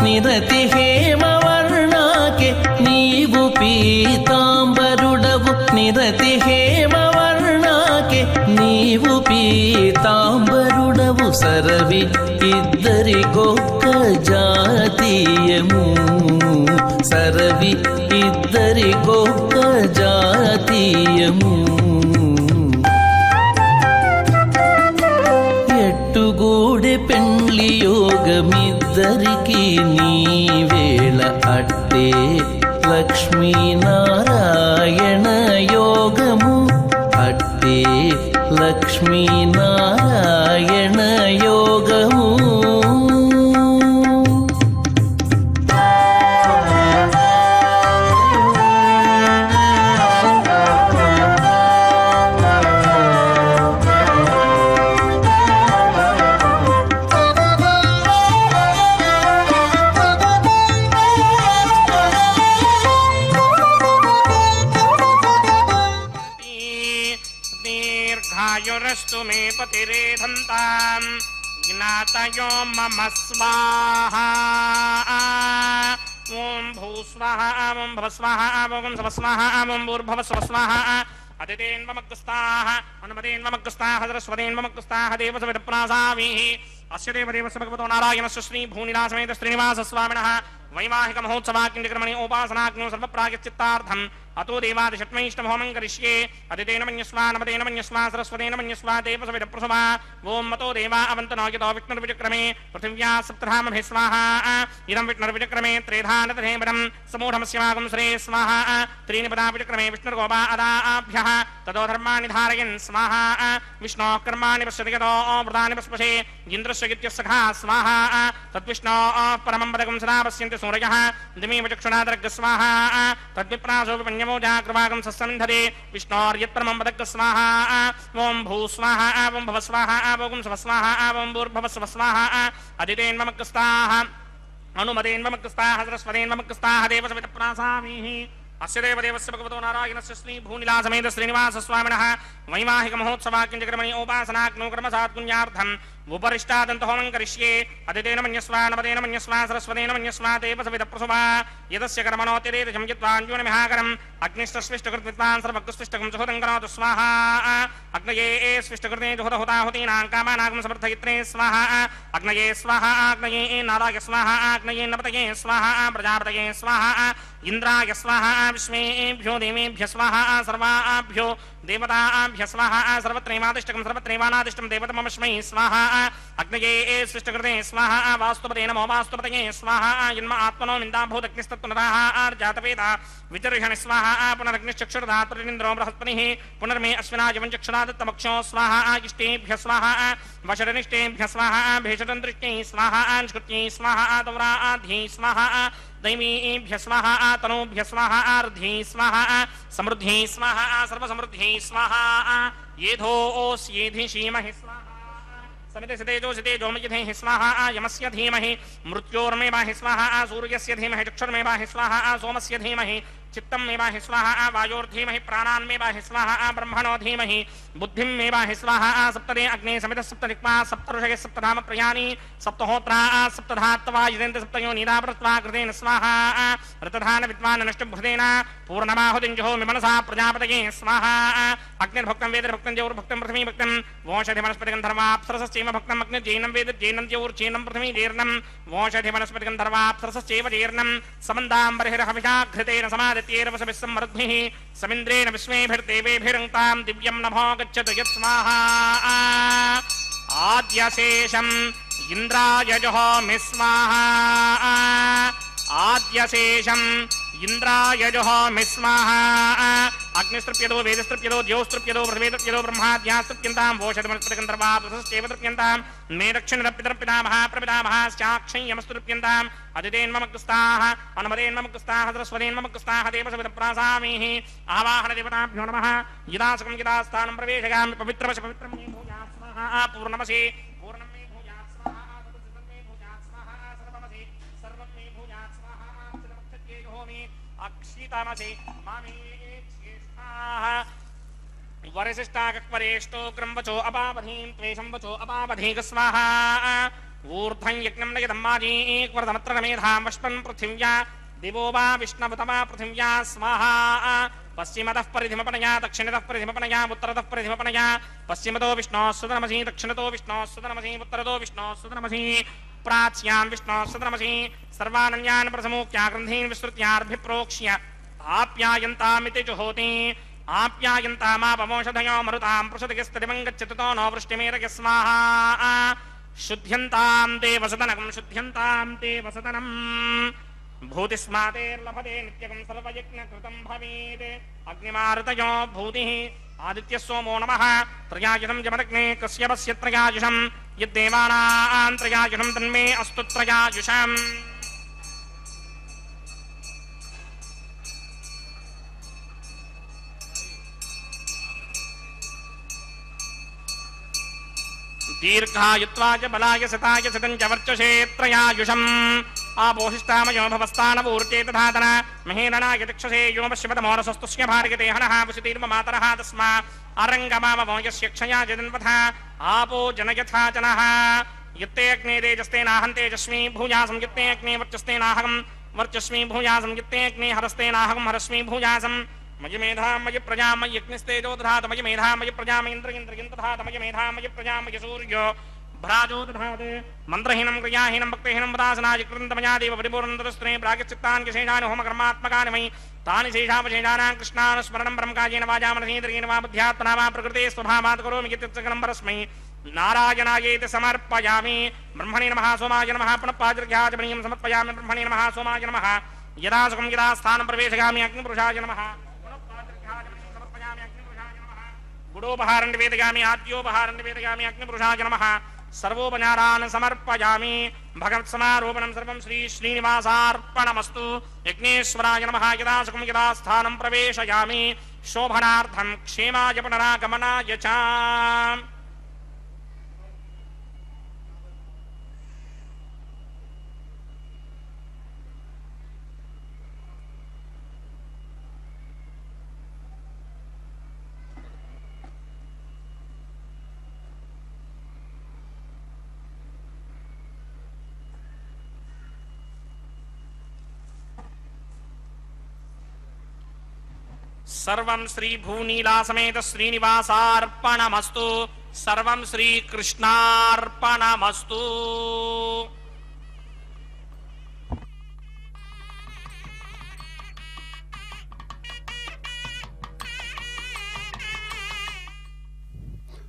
నిరతి హేమవర్ణాకే నీవు పీతాంబరుడవు నిరతి హేమవర్ణాకే నీవు పీతాంబరుడవు సరవి ఇద్దరికొక్క జాతీయము సరవి ఇద్దరికొక్క జాతీయము ఎట్టుగూడె పెండ్లి యోగమిద్దరికి నీ వేళ అట్టే లక్ష్మీనారాయణ యోగము అట్టే లక్ష్మీనారాయణ యోగము ज्ञानस्तु मे पतिरेधन्ताम् ज्ञातयो मम स्वाहा ॐ भूस्वाहा ॐ भवस्वाहा ॐ सवस्वाहा ॐ भूर्भवस्वस्वाहा अदितेन्वमग्रस्ताः अनुमतेन्वमग्रस्ताः सरस्वतेन्वमग्रस्ताः देवसविदप्रासावीः अस्य देवदेवस्य भगवतो नारायणस्य श्री भूनिलासमेत श्रीनिवासस्वामिनः वैवाहिक महोत्सवाग्निक्रमणे उपासनाग्नो सर्वप्रायश्चित्तार्थम् अतो देवादिषट्मैष्टभोमं करिष्ये अदितेन मन्यस्वा नमतेन मन्यस्वा सरस्वतेन मन्यस्वा देवसविदप्रसवा ॐ मतो देवा अवन्तनो यतो विष्णुर्विचक्रमे पृथिव्या सप्तधामभिः स्वाहा इदं विष्णुर्विचक्रमे त्रेधानतधेमरं समूढमस्यमागं श्रे स्वाहा त्रीणि पदा विचक्रमे विष्णुर्गोपा अदाभ्यः ततो धर्माणि धारयन् स्वाहा विष्णोः कर्माणि पश्यति यतो व्रतानि पस्पशे इन्द्रस्य गित्यस्सखा स्वाहा तद्विष्णोः परमं पदकं सदा पश्यन्ति सूरयः दिमेव चक्षुणादर्ग स्वाहा तद्विप्रासो विपन्यमो जाग्रवागं सस्सन्धरे विष्णोर्यत्परमं पदक स्वाहा ॐ भूस्वाहा ॐ भवस्वाहा ॐ स्वस्वाहा ॐ भूर्भवस्वस्वाहा अदितेन्वमग्रस्ताः अनुमतेन्वमग्रस्ताः सरस्वतेन्वमग्रस्ताः देवसविदप्रासामीः अस्य देवदेवस्य भगवतो नारायणस्य श्री भूनिलासमेत श्रीनिवासस्वामिनः वैवाहिक महोत्सवाग्निक्रमणे उपासनाग्नो कर्मसात्पुण्यार्थम् उपरिष्टादन्तहोमं करिष्ये अदितेन मन्यस्वा नमतेन मन्यस्वा सरस्वतेन मन्यस्वा देवसविदप्रसवा यदस्य कर्मणोऽतिरेकं यद्वाञ्जूनमिहाकरम् अग्निष्टस्विष्टकृद्विद्वान् सर्वकृष्टिष्टकं सुहृदं करोतु स्वाहा अग्नये स्विष्टकृते जुहदहुताहुतीनां कामानागं समर्थयित्रे स्वाहा अग्नये स्वाहा अग्नये नाराय स्वाहा अग्नये नपतये स्वाहा प्रजापतये स्वाहा इन्द्राय स्वाहा विश्वेभ्यो देवेभ्य स्वाहा सर्वाभ्यो देवताभ्य स्वाहा सर्वत्रैवादिष्टकं सर्वत्रैवानादिष्टं देवतमस्मै स्वाहा अग्नये सृष्टकृते स्वाहा वास्तुपते नमो वास्तुपतये स्वाहा जन्म आत्मनो निन्दाभूतग्निस्तत्पुनराः आर्जातवेदा विचर्षणि स्वाहा पुनरग्निश्चक्षुर्धात्रिन्द्रो बृहस्पतिः पुनर्मे अश्विनाजवञ्चक्षुरादत्तमक्षो स्वाहा इष्टेभ्य स्वाहा वषडनिष्टेभ्य स्वाहा भेषडन्दृष्टै स्वाहा अंशकृत्यै स्वाहा तौराधी स्वाहा दैवीभ्य स्वाहा तनूभ्य स्वाहा आर्धी स्वाहा समृद्धि स्वाहा सर्वसमृद्धि स्वाहा येधोऽस्येधि शीमहि स्वाहा समिते सितेजो सितेजोमयधेहि स्वाहा यमस्य धीमहि मृत्योर्मेवाहि स्वाहा सूर्यस्य धीमहि चक्षुर्मेवाहि स्वाहा सोमस्य धीमहि चित्तं मेवाहि स्वाहा वायोर्धीमहि प्राणान्मेवाहि स्वाहा ब्रह्मणो धीमहि बुद्धिं मेवाहि स्वाहा सप्तदे अग्ने समितः सप्तदिक्पा सप्तऋषये सप्तधाम प्रयाणी सप्तहोत्रा सप्तधात्वा यदेन्द्र सप्तयो नीरावृत्वा कृतेन स्वाहा ऋतधान विद्वान् नष्टभृतेन पूर्णमाहुतिञ्जहोमि मनसा प्रजापतये स्वाहा अग्निर्भक्तं वेदर्भक्तं जौर्भक्तं पृथ्वी भक्तं वोषधि वनस्पतिगन्धर्वाप्सरसश्चैव भक्तं अग्निर्जैनं वेदर्जैनं जौर्जैनं पृथ्वी जीर्णं वोषधि वनस्पतिगन्धर्वाप्सरसश्चैव जीर्णं समन्दाम्बर्हिरहविषाघृतेन समादित्यैरवसभिस्सम्मरुद्भिः समिन्द्रेण विश्वेभिर्देवेभिरङ्क्तां दिव्यं नभो गच्छतु यत्स्वाहा आद्यशेषम् इन्द्राय जुहोमि स्वाहा आद्यशेषम् इन्द्राय जुहोमि स्वाहा अग्निस्तृप्यतो वेदस्तृप्यतो द्योस्तृप्यतो पृथिवीतृप्यतो ब्रह्माद्यास्तृप्यन्तां वोषधमनस्पतिगन्धर्वाप्सरसश्चैव तृप्यन्तां मे दक्षिणपितरपितामहः प्रपितामहश्चाक्षय्यमस्तृप्यन्ताम् अदितेन्ममग्रस्ताः अनुमतेन्ममग्रस्ताः सरस्वतेन्ममग्रस्ताः देवसविदप्रासामीः आवाहनदेवताभ्यो नमः यदासकं यदास्थानं प्रवेशयामि पवित्रवश पवित्रं मे भूयात् स्वाहा पूर्णमसि पूर्णं मे भूयात् स्वाहा सर्वं मे भूयात् स्वाहा सर्वमसि सर्वं मे भूयात् स्वाहा चिरमक्षत्ये जुहोमि अक्षितामसि मामे वरिशिष्टाकक्वरेष्टो क्रमवचो अपावधीं त्वेषं वचो अपावधीक स्वाहा ऊर्ध्वं यज्ञं नयदम्माजीक्वर्धमत्र मेधां वष्पन् पृथिव्या दिवो वा विष्णवतमा पृथिव्या स्वाहा पश्चिमतः परिधिमपनया दक्षिणतः परिधिमपनया उत्तरतः परिधिमपनया पश्चिमतो विष्णोः सुतनमसि दक्षिणतो विष्णोः सुतनमसि उत्तरतो विष्णोः सुतनमसि प्राच्यां विष्णोः सुतनमसि सर्वानन्यान् प्रसमूक्त्याग्रन्थीन् विस्तृत्यार्भिप्रोक्ष्य आप्यायन्तामिति जुहोति आप्यायन्तामापमोषधयो मरुतां पृषदिगिस्तदिवं गच्छतो नो वृष्टिमेरय स्वाहा शुद्ध्यन्तां ते वसदनकं शुद्ध्यन्तां ते वसदनम् भूतिस्मातेर्लभते नित्यकं सर्वयज्ञकृतं भवेत् अग्निमारुतयो भूतिः आदित्यः सोमो नमः त्रयायुषं जमदग्ने कश्यपस्य त्रयायुषं यद्देवानां त्रयायुषं तन्मे अस्तु त्रयायुषम् दीर्घायुत्वाय बलाय सताय सतं च वर्चसे त्रयायुषम् आपोहिष्टामयो भवस्तानवूर्चेतधातन महेरणाय दिक्षसे यो पश्यपदमोरसस्तुष्य भार्गते हनः वसतिर्ममातरः तस्मा अरङ्गमामवो यस्य क्षया जदन्वथा आपो जनयथा जनः यत्ते अग्ने तेजस्तेनाहं तेजस्मी भूयासं यत्ते अग्ने वर्चस्तेनाहं वर्चस्मी भूयासं यत्ते अग्ने हरस्तेनाहं हरस्मी भूयासं मयि मेधा मयि प्रजा मयि अग्निस्तेजो दधात मयि मेधा मयि प्रजा मयि इन्द्र दधात मयि मेधा मयि प्रजा मयि सूर्यो भ्राजो दधात मन्त्रहीनं क्रियाहीनं भक्तिहीनं वदासनाय कृतमयादेव परिपूर्णतरस्त्रे प्रागचित्तान् विशेषान् होमकर्मात्मकानि मयि तानि शेषावशेषाणां कृष्णानुस्मरणं ब्रह्मकायेन वाचा मनसेन्द्रियेण वा बुद्ध्यात्मना वा प्रकृते स्वभावात् करोमि यत्सकलं परस्मै नारायणायेति समर्पयामि ब्रह्मणे नमः सोमाय नमः पुनः पाद्रघ्याचमनीयं समर्पयामि ब्रह्मणे नमः सोमाय नमः यदा सुखं यदा स्थानं प्रवेशयामि अग्निपुरुषाय नमः गुडोपहारं निवेदयामि आद्योपहारं निवेदयामि अग्निपुरुषाय नमः सर्वोपचारान् समर्पयामि भगवत्समारोपणं सर्वं श्री श्रीनिवासार्पणमस्तु यज्ञेश्वराय नमः यदा सुखं यदा स्थानं प्रवेशयामि शोभनार्थं क्षेमाय पुनरागमनाय च सर्वं श्री भूनीला समेत श्रीनिवासार्पणमस्तु सर्वं श्री कृष्णार्पणमस्तु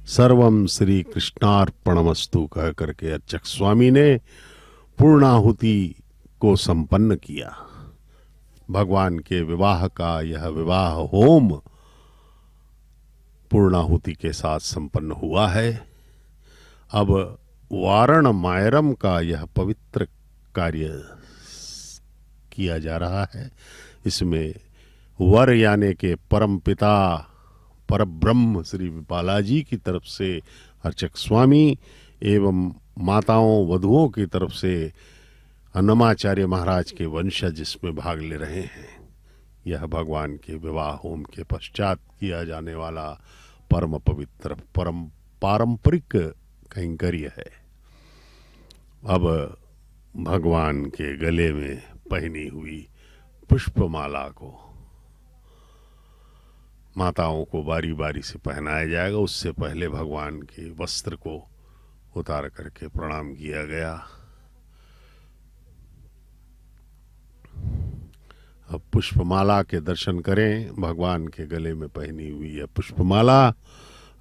सर्वम श्री कृष्णार्पणमस्तु कह करके अर्चक स्वामी ने पूर्णाहुति को संपन्न किया। भगवान के विवाह का यह विवाह होम पूर्णाहुति के साथ संपन्न हुआ है। अब वारण मायरम का यह पवित्र कार्य किया जा रहा है। इसमें वर यानी के परम पिता परब्रह्म श्री बालाजी की तरफ से अर्चक स्वामी एवं माताओं वधुओं की तरफ से अन्नमाचार्य महाराज के वंशज इसमें भाग ले रहे हैं। यह भगवान के विवाह होम के पश्चात किया जाने वाला परम पवित्र परम पारंपरिक कैंकर्य है। अब भगवान के गले में पहनी हुई पुष्पमाला को माताओं को बारी बारी से पहनाया जाएगा। उससे पहले भगवान के वस्त्र को उतार करके प्रणाम किया गया। अब पुष्पमाला के दर्शन करें। भगवान के गले में पहनी हुई यह पुष्पमाला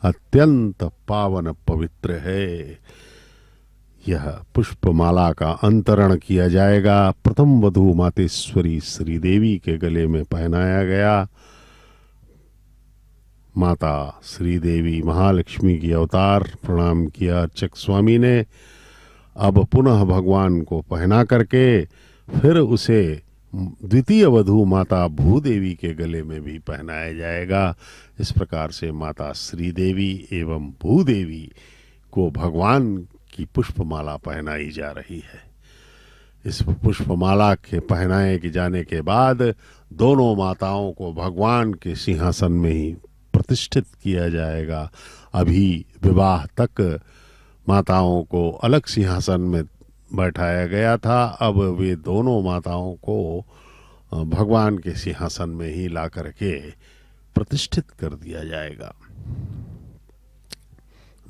अत्यंत पावन पवित्र है। यह पुष्पमाला का अंतरण किया जाएगा। प्रथम वधू मातेश्वरी श्रीदेवी के गले में पहनाया गया। माता श्रीदेवी महालक्ष्मी की अवतार प्रणाम किया अर्चक स्वामी ने। अब पुनः भगवान को पहना करके फिर उसे द्वितीय वधू माता भूदेवी के गले में भी पहनाया जाएगा। इस प्रकार से माता श्रीदेवी एवं भूदेवी को भगवान की पुष्पमाला पहनाई जा रही है। इस पुष्पमाला के पहनाए जाने के बाद दोनों माताओं को भगवान के सिंहासन में ही प्रतिष्ठित किया जाएगा। अभी विवाह तक माताओं को अलग सिंहासन में बैठाया गया था। अब वे दोनों माताओं को भगवान के सिंहासन में ही ला करके प्रतिष्ठित कर दिया जाएगा।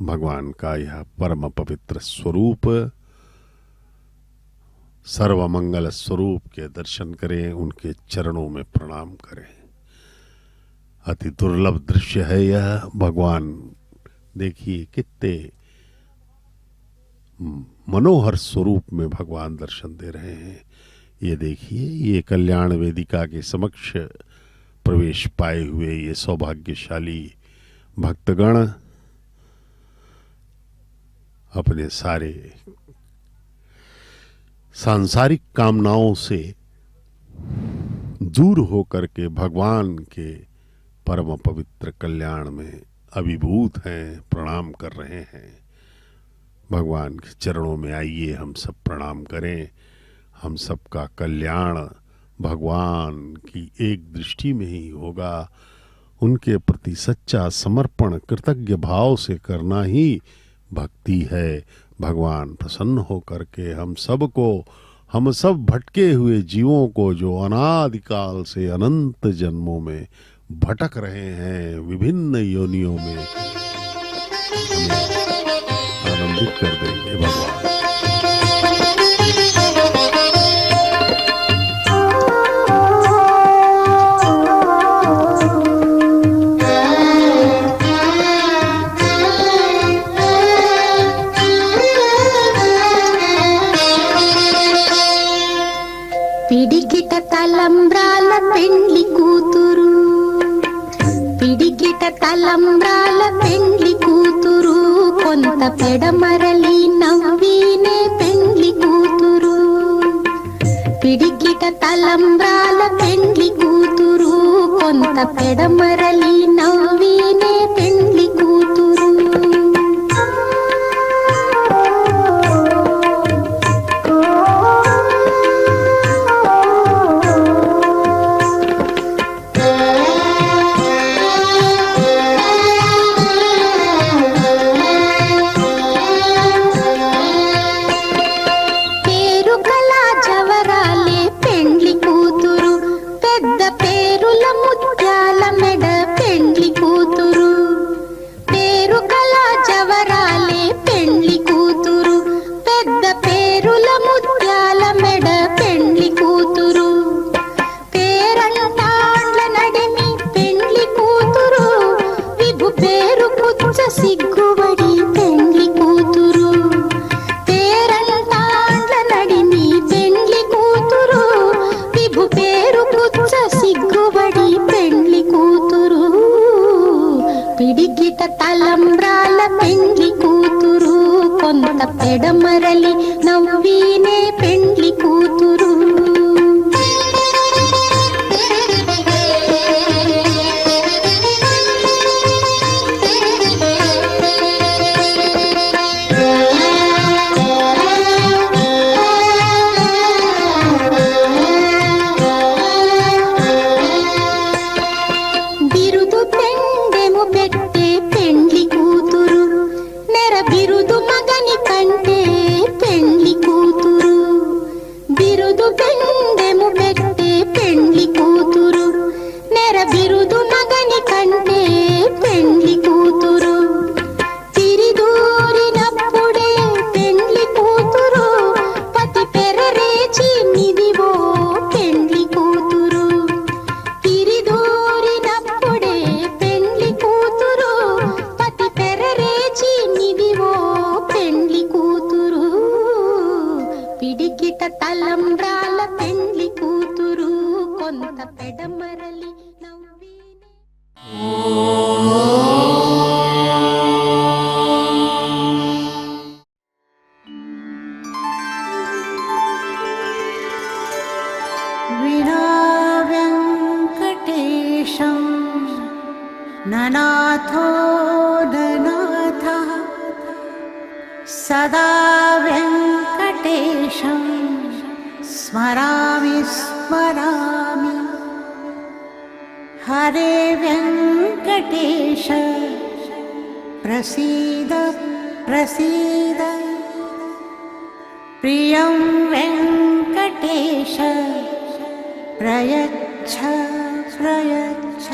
भगवान का यह परम पवित्र स्वरूप सर्वमंगल स्वरूप के दर्शन करें, उनके चरणों में प्रणाम करें। अति दुर्लभ दृश्य है यह। भगवान देखिए कितने मनोहर स्वरूप में भगवान दर्शन दे रहे हैं। ये देखिए, ये कल्याण वेदिका के समक्ष प्रवेश पाए हुए ये सौभाग्यशाली भक्तगण अपने सारे सांसारिक कामनाओं से दूर होकर के भगवान के परम पवित्र कल्याण में अभिभूत हैं, प्रणाम कर रहे हैं। भगवान के चरणों में आइए हम सब प्रणाम करें। हम सबका कल्याण भगवान की एक दृष्टि में ही होगा। उनके प्रति सच्चा समर्पण कृतज्ञ भाव से करना ही भक्ति है। भगवान प्रसन्न होकर के हम सब भटके हुए जीवों को, जो अनादिकाल से अनंत जन्मों में भटक रहे हैं विभिन्न योनियों में, हमें आनंदित कर देंगे भगवान। పిడికిట తలంబ్రాల పెండ్లి కూతురు, పిడికిట తలంబ్రాల పెండ్లి కూతురు, కొంత పెడమరలి నవ్వీనే పెండ్లి కూతురు. పిడికిట తలంబ్రాల పెండ్లి కూతురు, కొంత పెడమరలి నవ్వీనే పెండ్లి కూతురు. సిగ్గుబడి పెండ్లి కూతురు, పేరంటాండ్ల నడిమి పెండ్లి కూతురు, విభు పేరు పుచ్చ సిగ్గుబడి పెండ్లి కూతురు. పిడికిట తలంబ్రాల పెండ్లి కూతురు, కొంత పెడమరలి నవ్వీనే పెండ్లి కూతురు. తలంబ్రాల పెండ్లి కూతురు, కొంత పెడమరలి నవ్వీనే. వినా వెంకటేశం ననాథో ననాథః సదా వెంకటేశం స్మరామి స్మరామి. హరే వెంకటేశ ప్రసీద ప్రసీద. ప్రియం వెంకటేశ ప్రయచ్ఛ ప్రయచ్ఛ.